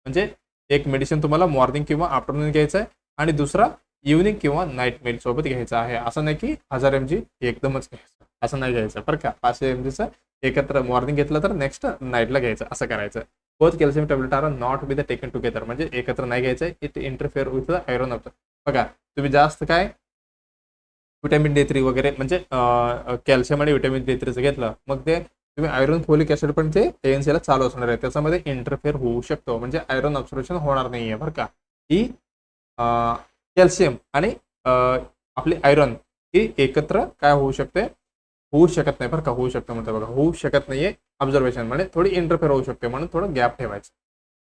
म्हणजे एक मेडिसिन तुम्हाला मॉर्निंग किंवा आफ्टरनून घ्यायचं आहे आणि दुसरा इव्हनिंग किंवा नाईट मील सोबत घ्यायचा आहे. असं नाही की 1000 mg एकदमच घ्यायचं असं नाही घ्यायचं बरं का. 500 mgचं एकत्र मॉर्निंग घेतलं तर नेक्स्ट नाईटला घ्यायचं असं करायचं. Both calcium tablet are not with taken together म्हणजे एकत्र नाही घ्यायचं. It interfere with the iron of the. बघा तुम्ही जास्त काय विटॅमिन D3 वगैरे म्हणजे कॅल्शियम आणि विटॅमिन D3चं घेतलं मग ते तुम्ही आयरन फोलिक ऍसिड पण ते ANC चालू असणार आहे. त्याच्यामध्ये इंटरफेअर होऊ शकतो म्हणजे आयरन ऑब्झर्वेशन होणार नाहीये बरं का. ही कॅल्शियम आणि आपली आयरन ही एकत्र काय होऊ शकते होऊ शकत नाही बरं का. होऊ शकतं म्हणते बघा होऊ शकत नाहीये ऑब्झर्वेशन म्हणजे थोडी इंटरफेअर होऊ शकते म्हणून थोडं गॅप ठेवायचं.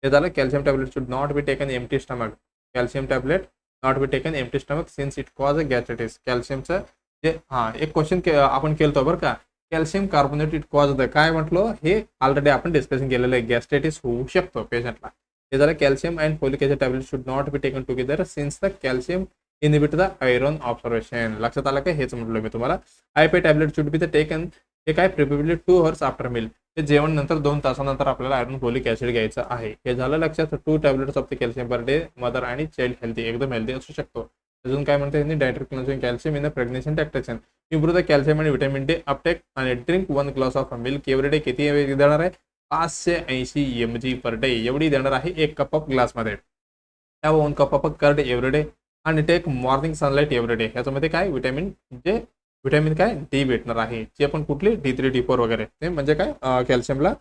हे झालं calcium tablet should not be taken empty stomach. Calcium tablet not be taken empty stomach since it cause a gastritis. कॅल्शियमचं जे एक क्वेश्चन आपण केलं बरं का calcium carbonate it cause the काय म्हटलं हे ऑलरेडी आपण डिस्कशन केलेलं आहे. गॅस्ट्रायटिस होऊ शकतो पेशंटला. हे झालं calcium and folic acid tablet should not be taken together since the calcium inhibit the iron observation. लक्षात आलं काय हेच म्हटलं मी तुम्हाला. IP tablet should be the taken हे काय प्रिफरेबली 2 hours आफ्टर मील. हे जेवण नंतर 2 तासानंतर आपल्याला आयरन फोलिक ऍसिड घ्यायचं आहे. हे झालं लक्षात. 2 tablets of the calcium per day mother आणि चाइल्ड हेल्दी एकदम हेल्दी असू शकतो. अजून काय म्हणते यांनी direct consume calcium in the pregnancy and lactation. Improve the calcium आणि विटॅमिन D अपटेक आणि drink 1 glass of milk every day. किती देणार आहे 580 mg पर डे एवढी देणार आहे 1 कप ऑफ ग्लासमध्ये. त्या 1 cup of curd every day आणि take morning sunlight every day. ह्याच्यामध्ये काय विटॅमिन काय D भेटणार आहे जे आपण कुठली D3 D4 वगैरे ते म्हणजे काय कॅल्शियमला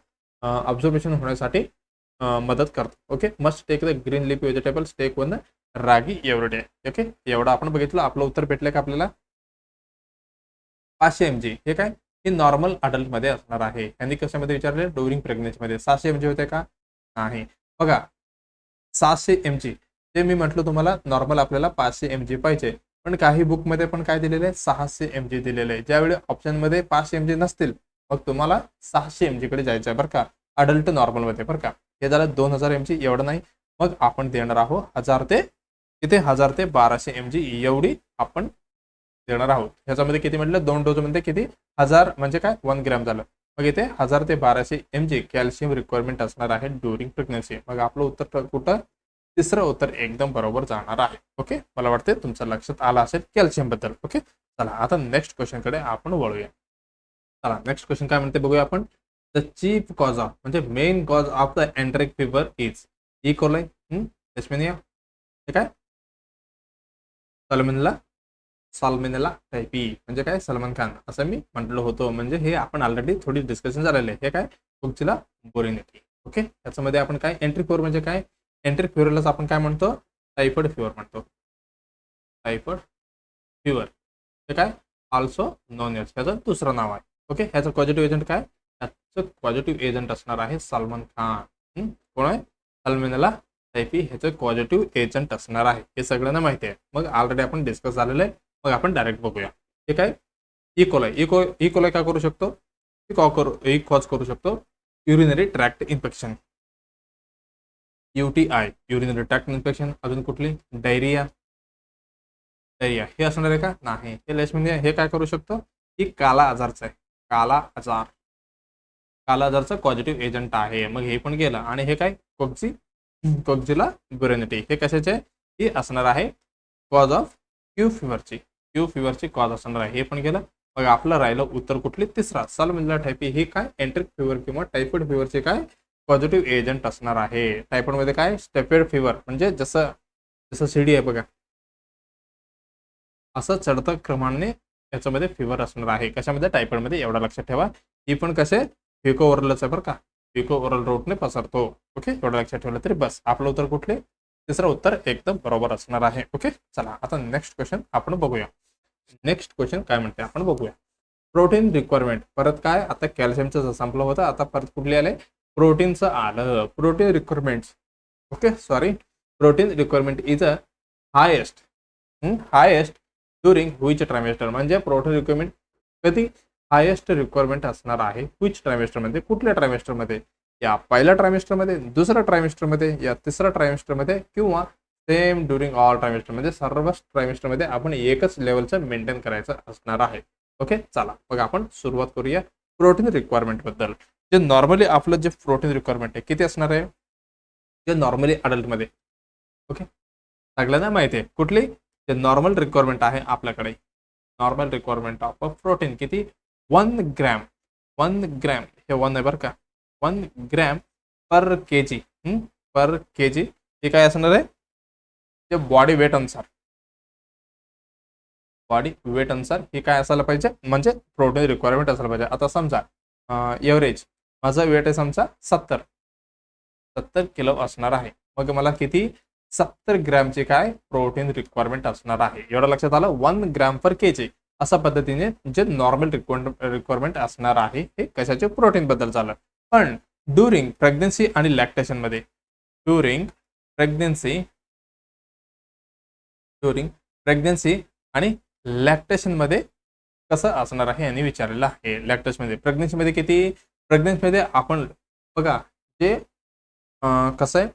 ऑब्झर्वेशन होण्यासाठी मदत करतो. Okay must take the green leaf vegetables take 1 ragi every okay एवढं आपण बघितलं. आपलं उत्तर भेटलं का आपल्याला 500 mg. हे काय हे नॉर्मल अडल्टमध्ये असणार आहे. यांनी कशामध्ये विचारले ड्युरिंग प्रेग्नेन्सीमध्ये 600 mg होते का नाही. बघा 600 mg ते मी म्हटलं तुम्हाला नॉर्मल आपल्याला 500 mg पाहिजे पण काही बुकमध्ये पण काय दिलेलं आहे 600 mg दिलेलं आहे. ज्यावेळी ऑप्शनमध्ये 500 mg नसतील मग तुम्हाला 600 mg कडे जायचं आहे बरं का अडल्ट नॉर्मलमध्ये बरं का. हे झालं 2000 mg एवढं नाही. मग आपण देणार आहोत 1000 ते 1200 mg एवढी आपण देणार आहोत. ह्याच्यामध्ये किती म्हटलं 2 डोजमध्ये किती 1000 म्हणजे काय 1 ग्रॅम झालं. मग इथे 1000 ते 1200 mg कॅल्शियम रिक्वायरमेंट असणार आहे ड्युरिंग प्रेग्नन्सी. मग आपलं उत्तर कुठं तिसरं उत्तर एकदम बरोबर जाणार आहे. ओके मला वाटते तुमचं लक्षात आलं असेल कॅल्शियम बद्दल. ओके चला आता नेक्स्ट क्वेश्चन कडे आपण वळूया. चला नेक्स्ट क्वेश्चन काय म्हणते बघूया आपण. द चीफ कॉज ऑफ म्हणजे main cause of the enteric fever is E coli leishmania. हे काय साल्मोनेला टायफी म्हणजे काय सलमान खान असं मी म्हटलं होतं. म्हणजे हे आपण ऑलरेडी थोडी डिस्कशन झालेलं आहे. हे काय कोक्झिला बोरिनेटी. ओके याच्यामध्ये आपण काय एंट्रिक फीवर म्हणजे काय एंट्रिक फीवरलाच आपण काय म्हणतो टायफॉइड फीवर म्हणतो. टायफॉइड फीवर हे काय ऑल्सो नोन एज ह्याचं दुसरं नाव आहे. ओके ह्याचं पॉझिटिव्ह एजंट काय ह्याचं पॉझिटिव्ह एजंट असणार आहे सलमान खान. कोण आहे साल्मोनेला टायफी ह्याचं पॉझिटिव्ह एजंट असणार आहे. हे सगळ्यांना माहिती आहे. मग ऑलरेडी आपण डिस्कस झालेलं आहे. मग आपण डायरेक्ट बघूया. हे काय इकोलाई काय करू शकतो कॉज करू शकतो urinary tract infection UTI urinary tract infection. अजून कुठली डायरिया हे असणार आहे का नाही. हे लेशमॅनिया हे काय करू शकतो ही काला आजारचा आहे. काला आजारचा पॉझिटिव्ह एजंट आहे. मग हे पण गेलं आणि हे काय कोक्झिला बोरिनेटी हे कशाचे ही असणार आहे कॉज ऑफ क्यू फिवरची कॉज असणार आहे. हे पण गेलं. मग आपलं राहिलं उत्तर कुठली तिसरा साल्मोनेला टायफी हे काय एंट्रिक फीवर किंवा टायफॉइड फीवरचे काय पॉझिटिव्ह एजंट असणार आहे. टायफॉइड मध्ये काय स्टेपेड फीवर म्हणजे जसं जसं सीडी आहे बघा, असं चढतं क्रमाने याच्यामध्ये फिवर असणार आहे. कशामध्ये? टायफॉइडमध्ये. एवढा लक्षात ठेवा. ही पण कसे फिको ओरलच आहे बरं का, फिको ओरल रूटने पसरतो. ओके, एवढं लक्षात ठेवलं तरी बस. आपलं उत्तर कुठले? तिसरं उत्तर एकदम बरोबर असणार आहे. ओके, चला आता नेक्स्ट क्वेश्चन आपण बघूया. नेक्स्ट क्वेश्चन काय म्हणते आपण बघूया. प्रोटीन रिक्वायरमेंट, परत काय, आता कॅल्शियमचं संपलं होतं, आता परत कुठले आले? प्रोटीनचं आलं. Protein requirement, okay sorry, protein requirement is a highest highest during which trimester. म्हणजे प्रोटीन रिक्वायरमेंट कधी हायेस्ट रिक्वायरमेंट असणार आहे? व्हिच ट्रायमेस्टरमध्ये? कुठल्या ट्रायमेस्टरमध्ये? या पहिल्या ट्रायमेस्टरमध्ये, दुसऱ्या ट्रायमेस्टरमध्ये, या तिसऱ्या ट्रायमेस्टरमध्ये, किंवा सेम ड्युरिंग ऑल ट्रायमेस्टर. म्हणजे सर्वच ट्रायमेस्टरमध्ये आपण एकच लेवलचं मेंटेन करायचं असणार आहे. ओके, चला मग आपण सुरुवात करूया प्रोटीन रिक्वायरमेंट बद्दल. जे नॉर्मली आपलं जे प्रोटीन रिक्वायरमेंट आहे किती असणार आहे? जे नॉर्मली अडल्टमध्ये, ओके, सगळ्यांना माहिती आहे कुठली? जे नॉर्मल रिक्वायरमेंट आहे आपल्याकडे, नॉर्मल रिक्वायरमेंट ऑफ प्रोटीन किती? 1 ग्रॅम. 1 ग्रॅम, हे 1 आहे बरं का, 1 ग्रॅम पर के जी. पर के जी हे काय असणार आहे? ते बॉडी वेट अनुसार, बॉडी वेट अनुसार हे काय असायला पाहिजे? म्हणजे प्रोटीन रिक्वायरमेंट असायला पाहिजे. आता समजा एव्हरेज माझं वेट आहे समजा 70 किलो असणार आहे. मग मला किती? 70 ग्रॅमची काय प्रोटीन रिक्वायरमेंट असणार आहे. एवढं लक्षात आलं? 1 ग्रॅम पर के जी अशा पद्धतीने जे नॉर्मल रिक्वायरमेंट असणार आहे हे कशाचे? प्रोटीन बद्दल झालं. पण ड्युरिंग प्रेग्नन्सी आणि लॅक्टेशन मध्ये, ड्युरिंग प्रेग्नन्सी आणि लॅक्टेशन मध्ये कसं असणार आहे यांनी विचारलेलं आहे. लॅक्टेशन मध्ये, प्रेग्नन्सी मध्ये किती? प्रेग्नन्सी मध्ये आपण बघा, जे कसं आहे,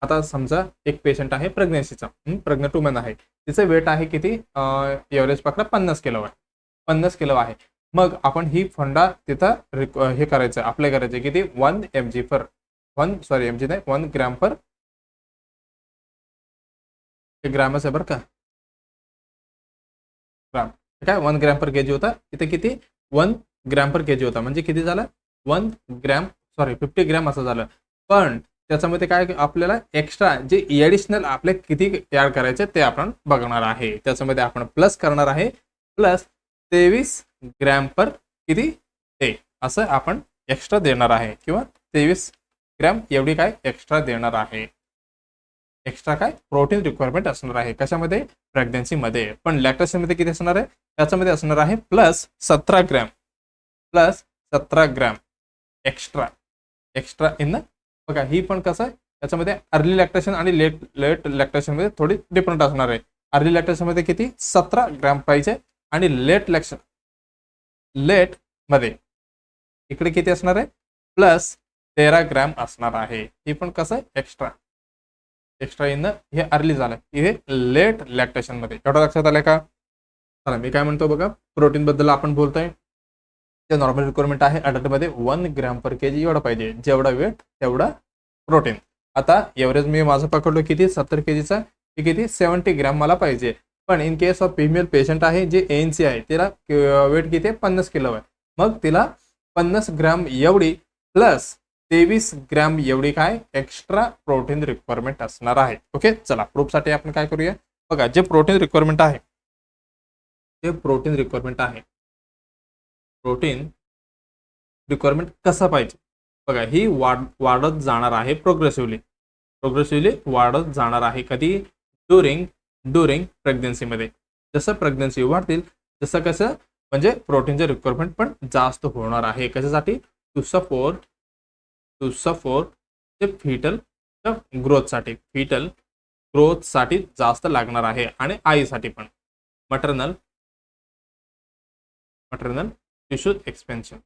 आता समजा एक पेशंट आहे प्रेग्नन्सीचा, प्रेग्नंट वुमन आहे, तिचं वेट आहे किती? एव्हरेज पकडा 50 किलो आहे, 50 किलो आहे. मग आपण ही फंडा तिथं हे करायचं, अप्लाय करायचं किती? 1 mg पर 1 ग्रॅम पर, हे ग्रॅमच आहे बरं का, ग्राम काय 1 ग्रॅम पर केजी होता, इथे किती? 1 ग्रॅम पर केजी होता. म्हणजे किती झालं? 50 ग्रॅम असं झालं. पण त्याच्यामध्ये काय आपल्याला एक्स्ट्रा जे ॲडिशनल आपले किती ॲड करायचे ते आपण बघणार आहे. त्याच्यामध्ये आपण प्लस करणार आहे, प्लस 23 ग्रॅम पर किती ते असं आपण एक्स्ट्रा देणार आहे, किंवा 23 ग्रॅम एवढी काय एक्स्ट्रा देणार आहे. एक्स्ट्रा काय प्रोटीन रिक्वायरमेंट असणार आहे. कशामध्ये? प्रेग्नन्सीमध्ये. पण लॅक्टेशनमध्ये किती असणार आहे? त्याच्यामध्ये असणार आहे plus 17 gram, plus 17 gram extra in. बघा ही पण कसं आहे, त्याच्यामध्ये अर्ली लॅक्टेशन आणि लेट लॅक्टेशनमध्ये थोडी डिफरंट असणार आहे. अर्ली लॅक्टेशनमध्ये किती? 17 ग्रॅम पाहिजे, आणि लेट मध्ये इकडे किती असणार आहे? प्लस 13 ग्रॅम असणार आहे. ही पण कसं आहे? एक्स्ट्रा इन हे अर्ली झालं, हे लेट लॅक्टेशन मध्ये. एवढं लक्षात आलं का? चला मी काय म्हणतो बघा, प्रोटीन बद्दल आपण बोलतोय. जे नॉर्मल रिक्वायरमेंट आहे अडल्टमध्ये 1 ग्रॅम पर केजी एवढं पाहिजे. जेवढा वेट तेवढा प्रोटीन. आता एव्हरेज मी माझं पकडलो किती? 70 केजीचा, हे किती? 70 ग्रॅम मला पाहिजे. पण in case of female patient आहे जे ANC आहे, तिला वेट किती? 50 किलो आहे. मग तिला 50 ग्रॅम एवढी प्लस 23 ग्रॅम एवढी काय एक्स्ट्रा प्रोटीन रिक्वायरमेंट असणार आहे. ओके, चला प्रूफसाठी आपण काय करूया बघा. जे प्रोटीन रिक्वायरमेंट आहे, प्रोटीन रिक्वायरमेंट कसं पाहिजे बघा. ही वाढत जाणार आहे प्रोग्रेसिव्हली वाढत जाणार आहे. कधी? ड्युरिंग प्रेग्नन्सीमध्ये. जसं प्रेग्नन्सी वाढतील जसं कसं, म्हणजे प्रोटीनचे रिक्वायरमेंट पण जास्त होणार आहे. कशासाठी? टू सपोर्ट ते फिटल ग्रोथसाठी जास्त लागणार आहे, आणि आईसाठी पण मटर्नल टिश्यू एक्सपेन्शन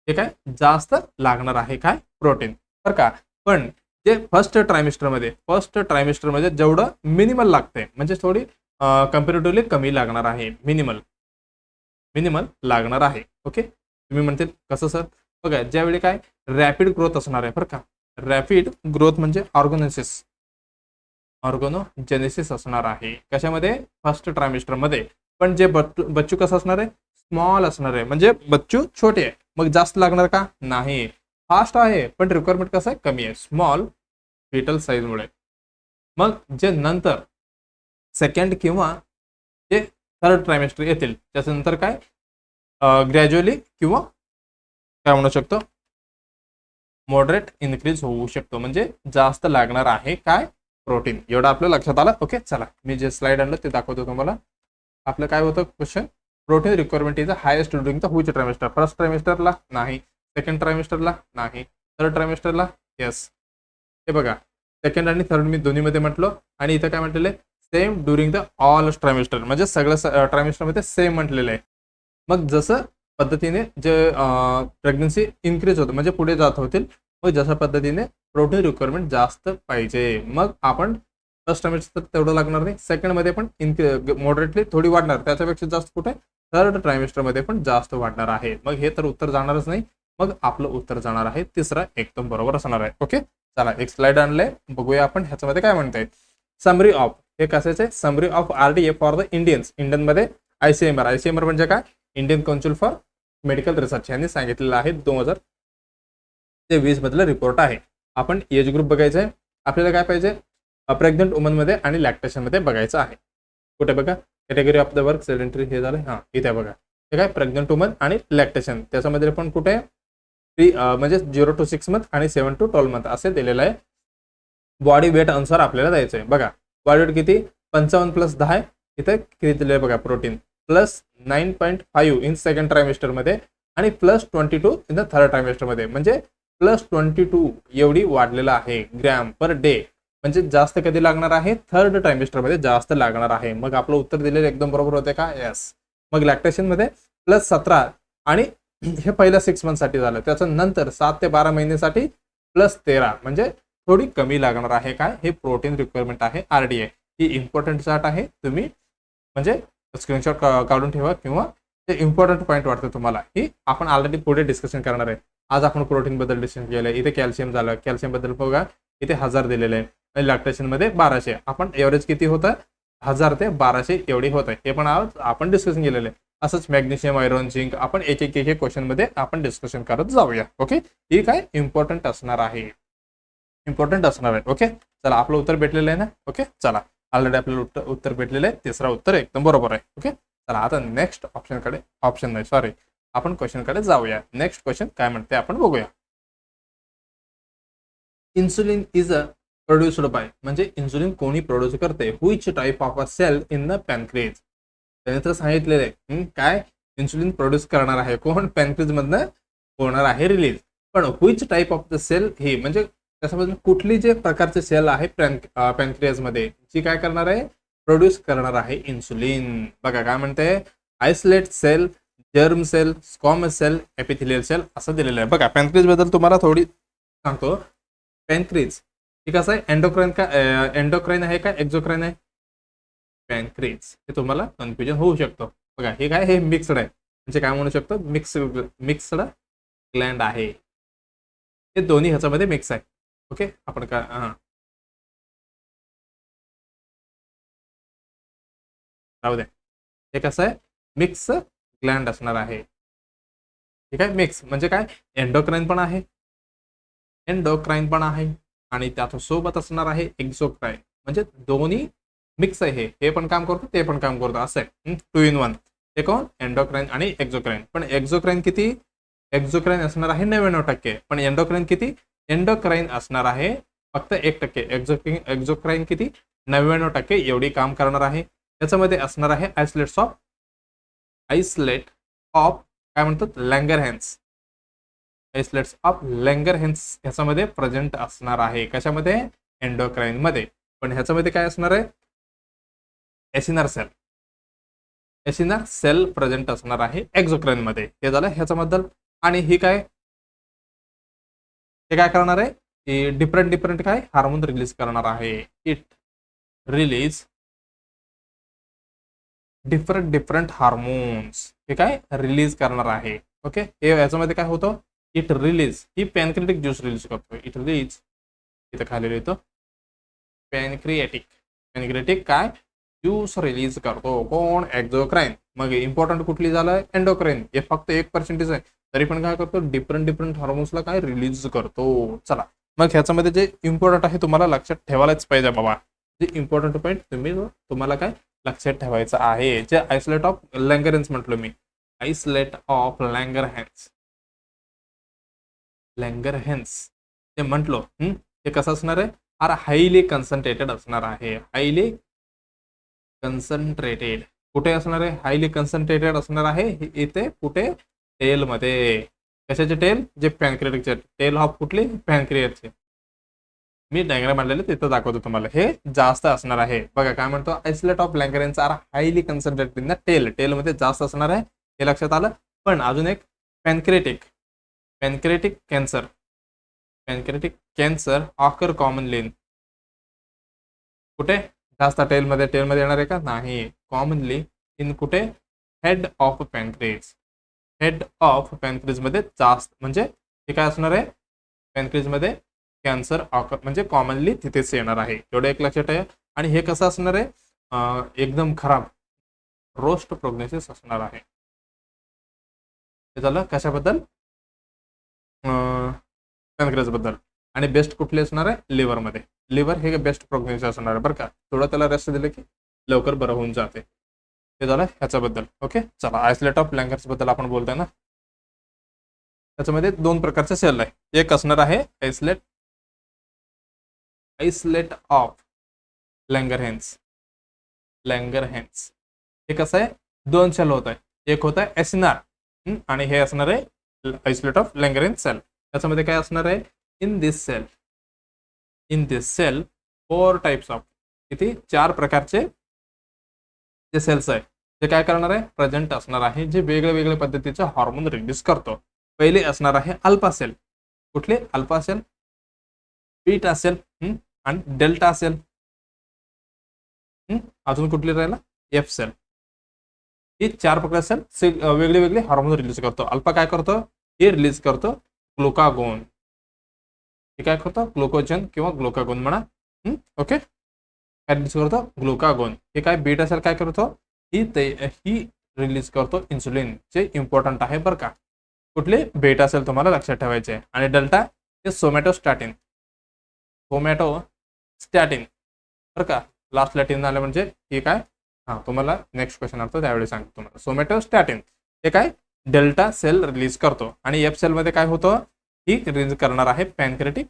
हे काय जास्त लागणार आहे काय? प्रोटीन, बरं का. पण जे फर्स्ट ट्रायमिस्टरमध्ये जेवढं मिनिमल लागते, म्हणजे थोडी कम्पॅरेटिव्हली कमी लागणार आहे, मिनिमल लागणार आहे. ओके, तुम्ही म्हणते कसं सर? बघा, ज्यावेळी काय रॅपिड ग्रोथ असणार आहे बरं का. रॅपिड ग्रोथ म्हणजे ऑर्गोनोजेनेसिस असणार आहे. कशामध्ये? फर्स्ट ट्रायमिस्टरमध्ये. पण जे बच्चू कसं असणार आहे? स्मॉल असणार आहे. म्हणजे बच्चू छोटे आहे, मग जास्त लागणार का? नाही. फास्ट आहे पण रिक्वायरमेंट कसं आहे? कमी आहे, स्मॉल फिटल साईजमुळे. मग जे नंतर सेकंड किंवा जे थर्ड ट्रायमेस्टर येतील त्याच्यानंतर काय ग्रॅज्युअली किंवा काय म्हणू शकतो मॉडरेट इन्क्रीज होऊ शकतो, म्हणजे जास्त लागणार आहे काय प्रोटीन. एवढं आपलं लक्षात आलं. ओके, चला मी जे स्लाइड आणलं ते दाखवतो तुम्हाला. आपलं काय होतं question, protein requirement is highest during the which trimester. First ट्रायमेस्टरला नाही, सेकंड ट्रायमेस्टरला नाही, थर्ड ट्रायमेस्टरला येस. हे बघा सेकंड आणि थर्ड मी दोन्हीमध्ये म्हटलं, आणि इथं काय म्हटलेलं आहे same during the all trimester, म्हणजे सगळं ट्रायमेस्टरमध्ये सेम म्हटलेलं आहे. मग जसं पद्धतीने जे प्रेग्नन्सी इन्क्रीज होतं म्हणजे पुढे जात होतील, मग जशा पद्धतीने प्रोटीन रिक्वायरमेंट जास्त पाहिजे, मग आपण फर्स्ट ट्रायमेस्टर तेवढं लागणार नाही, सेकंडमध्ये पण मॉडरेटली थोडी वाढणार, त्याच्यापेक्षा जास्त कुठे थर्ड ट्रायमेस्टरमध्ये पण जास्त वाढणार आहे. मग हे तर उत्तर जाणारच नाही, मग आपलं उत्तर जाणार आहे तिसरा, एकदम बरोबर असणार आहे. ओके, चला एक स्लाइड आणलंय, बघूया आपण ह्याच्यामध्ये काय म्हणतंय. समरी ऑफ, हे कशाचे summary of RDA for the Indians. इंडियनमध्ये ICMR म्हणजे काय, Indian council for medical research यांनी सांगितलेलं आहे. 2020 मधला रिपोर्ट आहे. आपण एज ग्रुप बघायचं आहे, आपल्याला काय पाहिजे प्रेग्नंट वुमन मध्ये आणि लॅक्टेशन मध्ये बघायचं आहे. कुठे बघा category of the work sedentary हे झालं, हा इथे बघा हे काय प्रेग्नंट वुमन आणि लॅक्टेशन, त्याच्यामध्ये पण कुठे म्हणजे 0 to 6 मंथ आणि 7 to 12 मंथ असे दिलेलं आहे. बॉडी वेट अनुसार आपल्याला द्यायचं आहे. बघा बॉडी वेट किती 55+10 आहे, इथे किती दिलं आहे बघा प्रोटीन +9.5 इन सेकंड ट्रायमेस्टर मध्ये आणि +22 इन द थर्ड ट्रायमेस्टर मध्ये, म्हणजे +22 एवढी वाढलेलं आहे ग्रॅम पर डे. म्हणजे जास्त कधी लागणार आहे थर्ड ट्रायमेस्टर मध्ये जास्त लागणार आहे. मग आपलं उत्तर दिलेलं एकदम बरोबर होते का, यस. मग लॅक्टेशन मध्ये +17 आणि हे पहिल्या 6 मंथ साठी झालं, त्याच्यानंतर 7 ते 12 महिन्यासाठी +13, म्हणजे थोडी कमी लागणार आहे काय, हे प्रोटीन रिक्वायरमेंट आहे RDA. ही इम्पॉर्टंट चार्ट आहे, तुम्ही म्हणजे स्क्रीनशॉट काढून ठेवा किंवा ते इम्पॉर्टंट पॉईंट वाटतं तुम्हाला, ही आपण ऑलरेडी पुढे डिस्कशन करणार आहे. आज आपण प्रोटीन बद्दल डिस्कशन केलं, इथे कॅल्शियम झालं, कॅल्शियम बद्दल बघा इथे 1000 दिलेलं आहे आणि लॅक्टेशन मध्ये 1200. आपण एव्हरेज किती होतं 1000 ते 1200 एवढी होत आहे, हे पण आज आपण डिस्कशन केलेलं आहे. असंच मॅग्नेशियम, आयरन, झिंक आपण एक क्वेश्चन मध्ये आपण डिस्कशन करत जाऊया. ओके, ही काय इम्पॉर्टंट असणार आहे, इम्पॉर्टंट असणार आहे. ओके, चला आपलं उत्तर भेटलेलं आहे ना. ओके, चला ऑलरेडी आपल्याला उत्तर भेटलेलं आहे, तिसरा उत्तर एकदम बरोबर आहे. ओके, चला आता नेक्स्ट आपण क्वेश्चनकडे जाऊया. नेक्स्ट क्वेश्चन काय म्हणते आपण बघूया. Insulin is a produced by, म्हणजे इन्सुलिन कोणी प्रोड्यूस करते, which type of a cell in the pancreas. त्याने तर सांगितलेलं आहे काय इन्सुलिन प्रोड्यूस करणार आहे कोण, पॅनक्रिएज मधनं होणार आहे रिलीज, पण which type of the cell ही म्हणजे त्याच्यामध्ये कुठली जे प्रकारचे सेल आहे पॅनक्रियाज मध्ये जी काय करणार आहे प्रोड्यूस करणार आहे इन्सुलिन. बघा काय म्हणते, isolate cell, germ cell, squamous cell, epithelial cell असं दिलेलं आहे. बघा पॅनक्रियाज बद्दल तुम्हाला थोडी सांगतो. पॅनक्रियाज ठीक असं आहे, एंडोक्राइन आहे का एक्झोक्राइन आहे. पॅनक्रियाज हे तुम्हाला कन्फ्युजन होऊ शकतो. बघा हे काय, हे मिक्सड आहे, म्हणजे काय म्हणू शकतो मिक्सड ग्लँड आहे, हे दोन्ही ह्याच्यामध्ये मिक्स आहे. ओके, आपण काय राहू द्या, हे कसं आहे मिक्स ग्लँड असणार आहे. ठीक आहे, मिक्स म्हणजे काय एंडोक्राइन पण आहे, आणि त्यात सोबत असणार आहे एक्झोक्राइन, म्हणजे दोन्ही मिक्स आहे. हे पण काम करतो ते पण काम करतो, असं आहे 2 in 1. हे कोण एंडोक्राइन आणि एक्झोक्राइन. पण एक्झोक्राइन किती, एक्झोक्राइन असणार आहे 99%, पण एंडोक्राइन किती, एंडोक्राइन असणार आहे फक्त 1%. एक्झोक्राइन किती 99% एवढी काम करणार आहे. त्याच्यामध्ये असणार आहे आयसोलेट ऑफ काय म्हणतात लँगरहॅन्स, आयसोलेट्स ऑफ लँगरहॅन्स ह्याच्यामध्ये प्रेझेंट असणार आहे. कशामध्ये, एंडोक्राइन मध्ये. पण ह्याच्यामध्ये काय असणार आहे एसिनर सेल प्रेझेंट असणार आहे एक्झोक्राइन मध्ये. हे झालं ह्याच्याबद्दल. आणि ही काय, हे काय करणार आहे, डिफरंट काय हार्मोन रिलीज करणार आहे. इट रिलीज डिफरंट हार्मोन्स, हे काय रिलीज करणार आहे. ओके, हे याच्यामध्ये काय होतं, इट रिलीज ही पॅनक्रिएटिक ज्यूस रिलीज करतो. इट रिलीज इथं खाली येतो पॅनक्रिएटिक काय ज्यूस रिलीज करतो कोण, एक्झोक्राइन. मग इम्पॉर्टंट कुठली झालं एंडोक्राइन, हे फक्त 1% आहे, तरी पण काय करतो डिफरंट हार्मोन्सला काय रिलीज करतो. चला मग ह्याच्यामध्ये जे इम्पॉर्टंट आहे तुम्हाला लक्षात ठेवायलाच पाहिजे बाबा. इम्पॉर्टंट पॉईंट तुम्हाला काय लक्षात ठेवायचं आहे. जे आयसोलेट ऑफ लँगरेन्स म्हटलो मी, आयसोलेट ऑफ लँगरहेन्स जे म्हटलो ते कसं असणार आहे, हायली कन्सन्ट्रेटेड असणार आहे. हायली कन्सन्ट्रेटेड कुठे असणार आहे, हायली कन्सन्ट्रेटेड असणार आहे इथे कुठे, टेल मध्ये. कशाचे टेल, जे पॅनक्रिएटिकचे टेल ऑफ कुठले, पॅनक्रिएटचे. मी डायग्राम आणलेले तिथं दाखवतो तुम्हाला. हे जास्त असणार आहे बघा. काय म्हणतो, islets of Langerhans are highly concentrated in the tail. Tail मध्ये जास्त असणार आहे हे लक्षात आलं. पण अजून एक पॅनक्रिएटिक कॅन्सर ऑकर कॉमनली कुठे, जास्त टेलमध्ये येणार आहे का, नाही. कॉमनली इन कुठे, हेड ऑफ पॅनक्रिएट्स. हेड ऑफ पॅनक्रिएज मध्ये जास्त, म्हणजे हे काय असणार आहे, पॅनक्रिएज मध्ये कॅन्सर ऑकर म्हणजे कॉमनली तिथेच येणार आहे. एवढं एक लक्षात आहे. आणि हे कसं असणार आहे, एकदम खराब रोस्ट प्रोग्नोसिस असणार आहे. हे झालं कशाबद्दल, पॅनक्रिएज बद्दल. आणि बेस्ट कुठले असणार आहे, लिव्हरमध्ये. लिव्हर हे बेस्ट प्रोग्नोसिस असणार आहे बरं का. थोडं त्याला रेस्ट दिलं की लवकर बरं होऊन जाते. हे झालं ह्याच्याबद्दल. ओके, चला आयसोलेट ऑफ लँगर्स बद्दल आपण बोलतोय ना. त्याच्यामध्ये 2 प्रकारचे सेल आहे. एक असणार आहे आयसोलेट ऑफ लँगरहेन्स. हे कसं आहे, 2 सेल होत आहे. एक होत आहे एसएनआर आणि हे असणार आहे आयसोलेट ऑफ लँगरहेन्स सेल. त्याच्यामध्ये काय असणार आहे, in this cell 4 types of, किती, 4 प्रकारचे जे सेल्स आहे ते काय करणार आहे, प्रेझेंट असणार आहे, जे वेगवेगळ्या पद्धतीचे हार्मोन रिलीज करतो. पहिले असणार आहे अल्फा सेल. कुठले, अल्फा सेल, बीटा सेल आणि डेल्टा सेल. अजून कुठले राहिला, एफ सेल. ही 4 प्रकारचे सेल वेगळे हार्मोन रिलीज करतो. अल्फा काय करतो, हे रिलीज करतो ग्लुकागोन. हे काय करतो, ग्लुकोजन किंवा ग्लुकागोन म्हणा. ओके, काय रिलीज करतो, ग्लुकागोन. हे काय, बीटा सेल काय करतो, ही रिलीज करतो इन्सुलिन, जे इम्पॉर्टंट आहे बरं का. कुठले, बीटा सेल तुम्हाला लक्षात ठेवायचे. आणि डेल्टा हे सोमॅटोस्टॅटिन बरं का. लास्ट लॅटिन आलं म्हणजे हे काय, तुम्हाला नेक्स्ट क्वेश्चन असतो त्यावेळी सांगतो तुम्हाला. सोमॅटोस्टॅटिन हे काय, डेल्टा सेल रिलीज करतो. आणि एफ सेल मध्ये काय होतं, ही रिलीज करणार आहे पॅनक्रिएटिक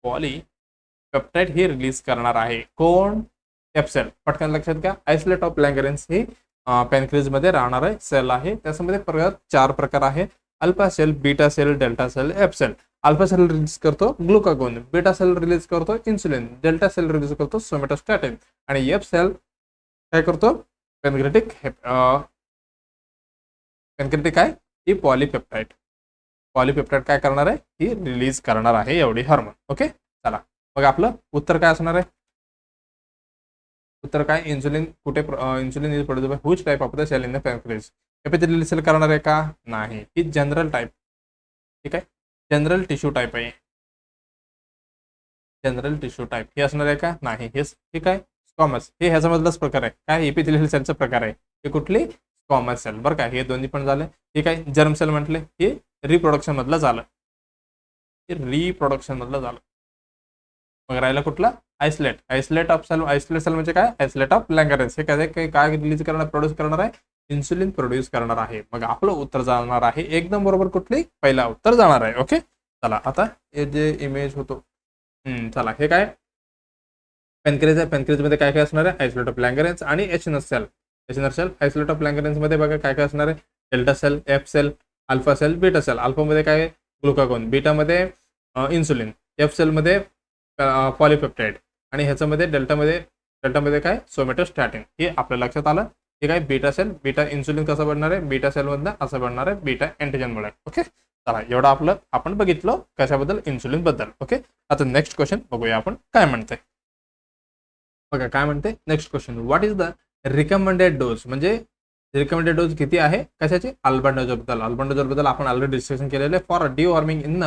पॉलीपेप्टाइड ही रिलीज करणार आहे. कोण, एफ सेल. पटकन लक्षात घ्या. आयसोलेट ऑफ लँगरेन्स ही पॅनक्रिएज मध्ये राहणार आहे सेल आहे. त्याच्यामध्ये परत 4 प्रकार आहे, alpha cell, beta cell, delta cell, F cell. Alpha cell release करतो ग्लुकागोन, बीटा सेल रिलीज करतो इन्सुलिन, डेल्टा सेल रिलीज करतो सोमॅटोस्टॅटिन आणि एफ सेल काय करतो, पॅनक्रिएटिक काय, ही पॉलीपेप्टाइड काय करणार आहे, ही रिलीज करणार आहे एवढी हार्मोन. ओके, चला मग आपलं उत्तर काय असणार आहे. उत्तर काय, इन्सुलिन कुठे, insulin is produced by which type of the cell in the pancreas. Epithelial cell करणार आहे का, नाही. ही जनरल टाइप, ठीक आहे, जनरल टिश्यू टाइप आहे. हे असणार आहे का, नाही. हे ठीक आहे, स्क्वॅमस हे ह्याच्यामधलाच प्रकार आहे. काय, एपिथेलियल सेलचा प्रकार आहे. हे कुठली, स्क्वॅमस सेल बरं का. हे दोन्ही पण झाले. ठीक आहे, जर्म सेल म्हटले, हे रिप्रोडक्शन मधलं झालं. मग राहिला कुठला, आयसोलेट सेल म्हणजे काय, आयसोलेट ऑफ लँगरेन्स. हे काय रिलीज करणार, प्रोड्यूस करणार आहे, इन्सुलिन प्रोड्यूस करणार आहे. मग आपलं उत्तर जाणार आहे एकदम बरोबर, कुठली, पहिला उत्तर जाणार आहे. ओके, चला आता हे जे इमेज होतो, चला हे काय, पॅनक्रिएज आहे. पॅनक्रिएज मध्ये काय असणार आहे, आयसोलेट ऑफ लँगरेन्स आणि HNR cell. Isolate of Langerhans मध्ये बघा काय असणार आहे, delta cell, F cell, alpha cell, beta cell. Alpha मध्ये काय, ग्लुकागोन, बीटा मध्ये इन्सुलिन, एफ सेल मध्ये पॉलीपेप्टाइड आणि ह्याच्यामध्ये डेल्टामध्ये काय, सोमॅटोस्टॅटिन. हे आपल्या लक्षात आलं. हे काय, बीटा सेल, बीटा इन्सुलिन कसं बनणार आहे, बीटा सेल मधनं असं बनणार आहे, बीटा अँटिजन मुळे. ओके, चला एवढं आपलं आपण बघितलं कशाबद्दल, इन्सुलिन बद्दल. ओके, आता नेक्स्ट क्वेश्चन बघूया आपण काय म्हणते. बघा काय म्हणते next question, what is the recommended dose. म्हणजे रिकमेंडेड डोज किती आहे, कशाची, अल्बेंडाझोल बद्दल आपण ऑलरेडी डिस्कशन केलेलं आहे. For deworming in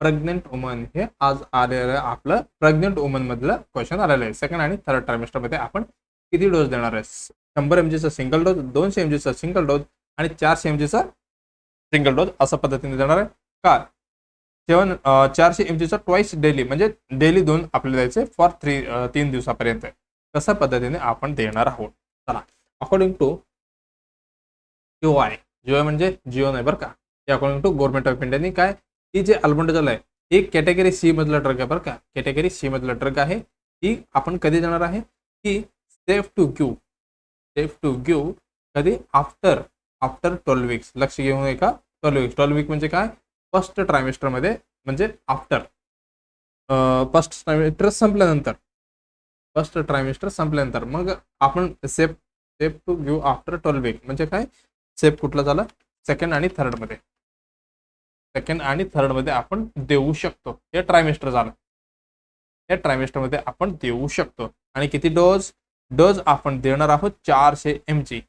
pregnant woman. हे आज आलेलं आपलं प्रेग्नेंट वुमन मधलं क्वेश्चन आलेलं आहे. सेकंड आणि थर्ड ट्रायमेस्टर मध्ये आपण किती डोस देणार आहे, 100 mgचा सिंगल डोज, 200 mgचा सिंगल डोज आणि 400 mgचा सिंगल डोज असं पद्धतीने देणार आहे. का, 400 mg चा ट्वाइस डेली, म्हणजे डेली 2 आपल्याला द्यायचे फॉर 3 दिवसापर्यंत. कशा पद्धतीने आपण देणार आहोत. चला, अकॉर्डिंग टू जीओआय, जीओआय म्हणजे जिओ नाही बरं का, हे अकॉर्डिंग टू गव्हर्नमेंट ऑफ इंडियानी काय, ही जे अल्बेंडाझोल आहे ही कॅटेगरी सी मधला ड्रग आहे बरं का, कॅटेगरी सी मधला ड्रग आहे. ही आपण कधी देणार आहे, की सेफ टू गिव्ह कधी आफ्टर 12 वीक्स. लक्ष घेऊन नये का, 12 वीक म्हणजे काय, फर्स्ट ट्रायमेस्टर मध्ये, म्हणजे आफ्टर फर्स्ट ट्रायमेस्टर संपल्यानंतर मग आपण safe to give after 12 week म्हणजे काय, सेफ कुठला झाला, सेकंड आणि थर्ड मध्ये आपण देऊ शकतो. हे ट्रायमेस्टर झालं, या ट्रायमेस्टर मध्ये आपण देऊ शकतो. आणि किती डोज आपण देणार आहोत, 400 mg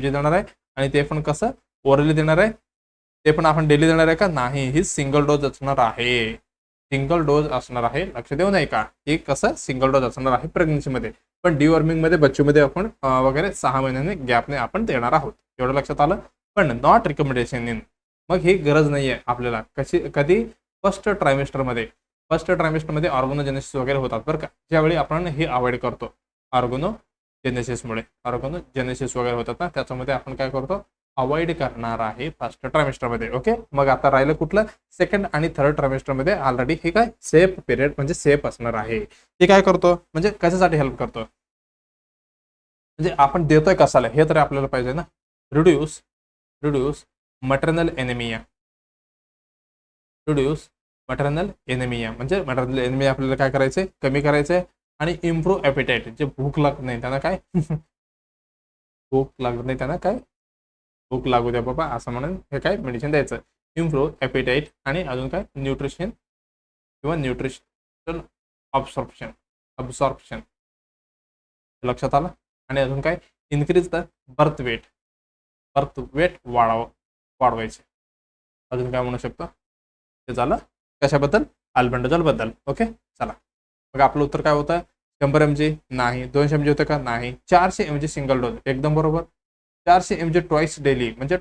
देणार आहे. आणि ते पण कसं, ओरली देणार आहे, ते पण आपण डेली देणार आहे का, नाही, ही सिंगल डोज असणार आहे. लक्ष देऊ नये का, हे कसं सिंगल डोज असणार आहे प्रेग्नन्सी मध्ये. पण डिवॉर्मिंग मध्ये बच्चूमध्ये आपण वगैरे 6 महिन्यांनी गॅपने आपण देणार आहोत. एवढं लक्षात आलं. पण नॉट रिकमेंडेशन इन, मग ही गरज नाहीये आपल्याला. कधी फर्स्ट ट्रायमेस्टरमध्ये ऑर्गोनोजेनेसिस वगैरे होतात बरं का, ज्यावेळी आपण हे अवॉइड करतो, ऑर्गोनोजेनेसिस वगैरे होतात ना, त्याच्यामध्ये आपण काय करतो, अवॉइड करणार आहे फर्स्ट ट्रायमेस्टरमध्ये. ओके, मग आता राहिलं कुठलं, सेकंड आणि थर्ड ट्रायमेस्टरमध्ये ऑलरेडी हे काय सेफ पिरियड म्हणजे सेफ असणार आहे. हे काय करतो, म्हणजे कशासाठी हेल्प करतो, म्हणजे आपण देतोय कसाला हे तरी आपल्याला पाहिजे ना. रिड्यूस मटर्नल एनेमिया, म्हणजे मटर्नल एनेमिया आपल्याला काय करायचंय, कमी करायचंय. आणि इम्प्रूव्ह ॲपेटाइट, जे भूक लागत नाही त्यांना काय भूक लागू द्या बाबा असं म्हणून हे काय मेडिसिन द्यायचं. इम्प्रूव्ह ॲपेटाइट आणि अजून काय न्यूट्रिशन अब्सॉर्प्शन लक्षात आलं. आणि अजून काय, इन्क्रीज द बर्थ वेट वाढवायचे. अजून काय म्हणू शकतो, ते झालं कशाबद्दल, अल्बेंडाझोल बद्दल. ओके, चला मग आपलं उत्तर काय होतं, 100 mg नाही, 200 mg होतं का, नाही, 400 mg सिंगल डोज, एकदम बरोबर. 400 mg ट्वाइस डेली, म्हणजे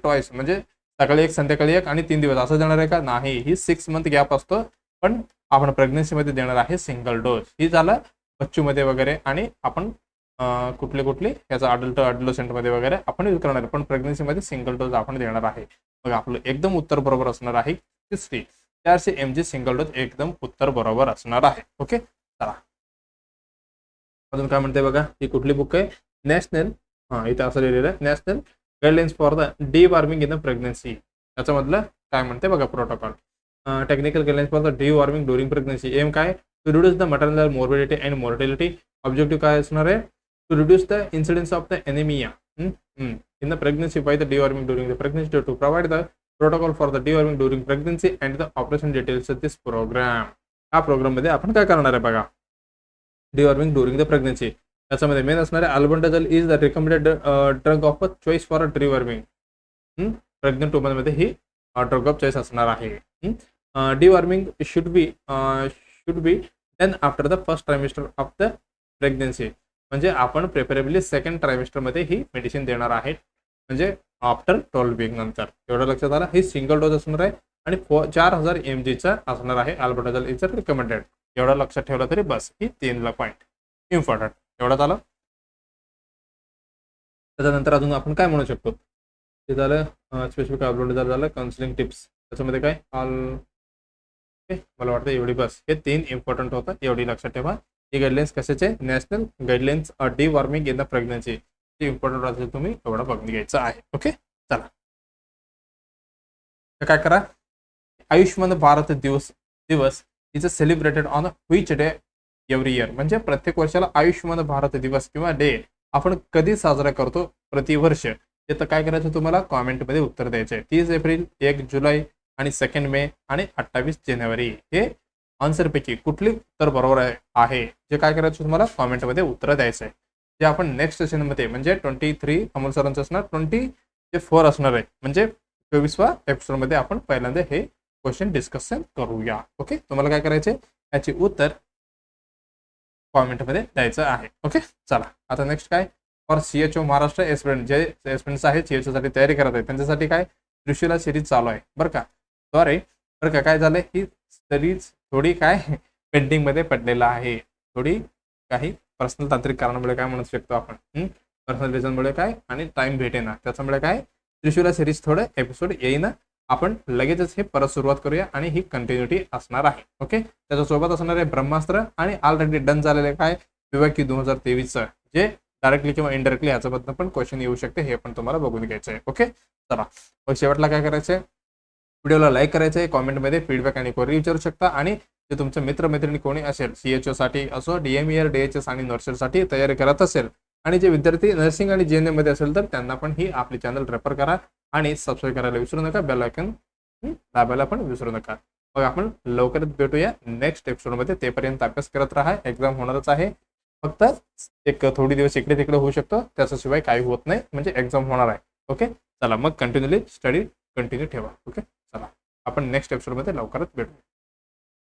सकाळी 1 संध्याकाळी 1 आणि 3 दिवस असं देणार आहे का, नाही, ही 6 मंथ गॅप असतो. पण आपण प्रेग्नन्सी मध्ये देणार आहे सिंगल डोज. ही झालं बच्चू मध्ये वगैरे, आणि आपण कुठले याचा अडल्टसेंट मध्ये वगैरे आपण यूज करणार आहे. पण प्रेग्नन्सी मध्ये सिंगल डोज आपण देणार आहे. मग आपलं एकदम उत्तर बरोबर असणार आहे तिसरी, 400 mg सिंगल डोज एकदम उत्तर बरोबर असणार आहे. ओके, चला अजून काय म्हणते बघा, ही कुठली बुक आहे, नॅशनल, इथं असं लिहिलेलं आहे, national guidelines for the deworming in the pregnancy. त्याच्यामधलं काय म्हणते बघा, protocol technical guidelines for the deworming during pregnancy. Aim काय, to reduce the maternal morbidity and mortality. Objective काय असणार आहे, to reduce the incidence of the anaemia in the pregnancy by the deworming during the pregnancy, to provide the protocol for the deworming during pregnancy and the operation details of this program. हा प्रोग्राम मध्ये आपण काय करणार आहे बघा, deworming during the pregnancy. त्याच्यामध्ये मेन असणार आहे albendazole is the recommended drug of choice for deworming. Pregnant woman मध्ये ही ड्रग ऑफ चॉईस असणार आहे. Deworming should be done after the first trimester of the pregnancy. म्हणजे आपण प्रेफरेबली सेकंड ट्रायमेस्टर मध्ये ही मेडिसिन देणार आहे, म्हणजे आफ्टर 12 वीक नंतर. एवढं लक्षात आलं. ही सिंगल डोज असणार आहे आणि 4000 mg चा असणार आहे. Albendazole is recommended. एवढं लक्षात ठेवलं तरी बस. ही 3 पॉईंट इम्पॉर्टंट. एवढं झालं. त्याच्यानंतर अजून आपण काय म्हणू शकतो, ते झालं स्पेसिफिक अल्बेंडाझोल झालं. काउन्सिलिंग टिप्स त्याच्यामध्ये काय मला वाटतं एवढी बस. हे 3 इम्पॉर्टंट होतं, एवढी लक्षात ठेवा. ही गाईडलाईन्स कशाचे, national guidelines deworming in the pregnancy. ते इम्पॉर्टंट असेल तुम्ही एवढं बघून घ्यायचं आहे. ओके, चला तर काय करा, आयुष्यमान भारत दिवस is celebrated on which day every year. म्हणजे प्रत्येक वर्षाला आयुष्यमान भारत दिवस किंवा डे आपण कधी साजरा करतो प्रतिवर्ष, ते तर काय करायचं तुम्हाला कॉमेंटमध्ये उत्तर द्यायचं आहे. 30 एप्रिल, 1 जुलै आणि 2 मे आणि 28 जानेवारी. हे आन्सरपैकी कुठली उत्तर बरोबर आहे जे काय करायचं तुम्हाला कॉमेंटमध्ये उत्तर द्यायचं आहे. जे आपण नेक्स्ट सेशनमध्ये म्हणजे 23 अमोल सरांचं असणार, 24 असणार आहे, म्हणजे 24व्या एपिसोडमध्ये आपण पहिल्यांदा हे क्वेश्चन डिस्कशन करूया. ओके, तुम्हाला काय करायचे, याचे उत्तर कॉमेंटमध्ये द्यायचं आहे. ओके, चला आता नेक्स्ट काय, फॉर CHO महाराष्ट्र एस्पिरंट, जे एस्पिरंट्स आहेत CHO साठी तयारी करत आहेत त्यांच्यासाठी काय त्रिशूला सिरीज चालू आहे बरं का. द्वारे बरं का. काय झालंय ही सिरीज थोडी काय पेंडिंग मध्ये पडलेला आहे, थोडी काही पर्सनल तांत्रिक कारणामुळे काय म्हणू शकतो आपण, पर्सनल रिझनमुळे काय आणि टाइम भेटेना, त्याच्यामुळे काय त्रिशूला सिरीज थोडं एपिसोड येईना. आपण लगेचच हे परत सुरुवात करूया आणि ही कंटिन्युटी असणार आहे. ओके. त्याच्यासोबत असणार आहे ब्रह्मास्त्र आणि ऑलरेडी डन झालेले काय विवेकी 2023 जे डायरेक्टली किंवा इनडायरेक्टली ह्याच्याबद्दल पण क्वेश्चन येऊ शकते, हे पण तुम्हाला बघून घ्यायचं आहे. ओके. चला मग शेवटला काय करायचंय, व्हिडिओला लाईक करायचं आहे, कॉमेंटमध्ये फीडबॅक आणि क्वेरी विचारू शकता. आणि जे तुमचे मित्रमैत्रिणी कोणी असेल CHO साठी असो, DMER DHS आणि नर्सिंगसाठी तयारी करत असेल आणि जे विद्यार्थी नर्सिंग आणि GNM मध्ये असेल तर त्यांना पण ही आपली चॅनल रेफर करा आणि सबस्क्राईब करायला विसरू नका, बेल आयकॉन दाबायला पण विसरू नका. मग आपण लवकरच भेटूया नेक्स्ट एपिसोडमध्ये. तेपर्यंत अभ्यास करत राहा, एक्झाम होणारच आहे. फक्त एक थोडी दिवस इकडे तिकडे होऊ शकतो, त्याच्याशिवाय काही होत नाही, म्हणजे एक्झाम होणार आहे. ओके. चला मग कंटिन्युअली स्टडी कंटिन्यू ठेवा. ओके. चला आपण नेक्स्ट एपिसोडमध्ये लवकरच भेटू.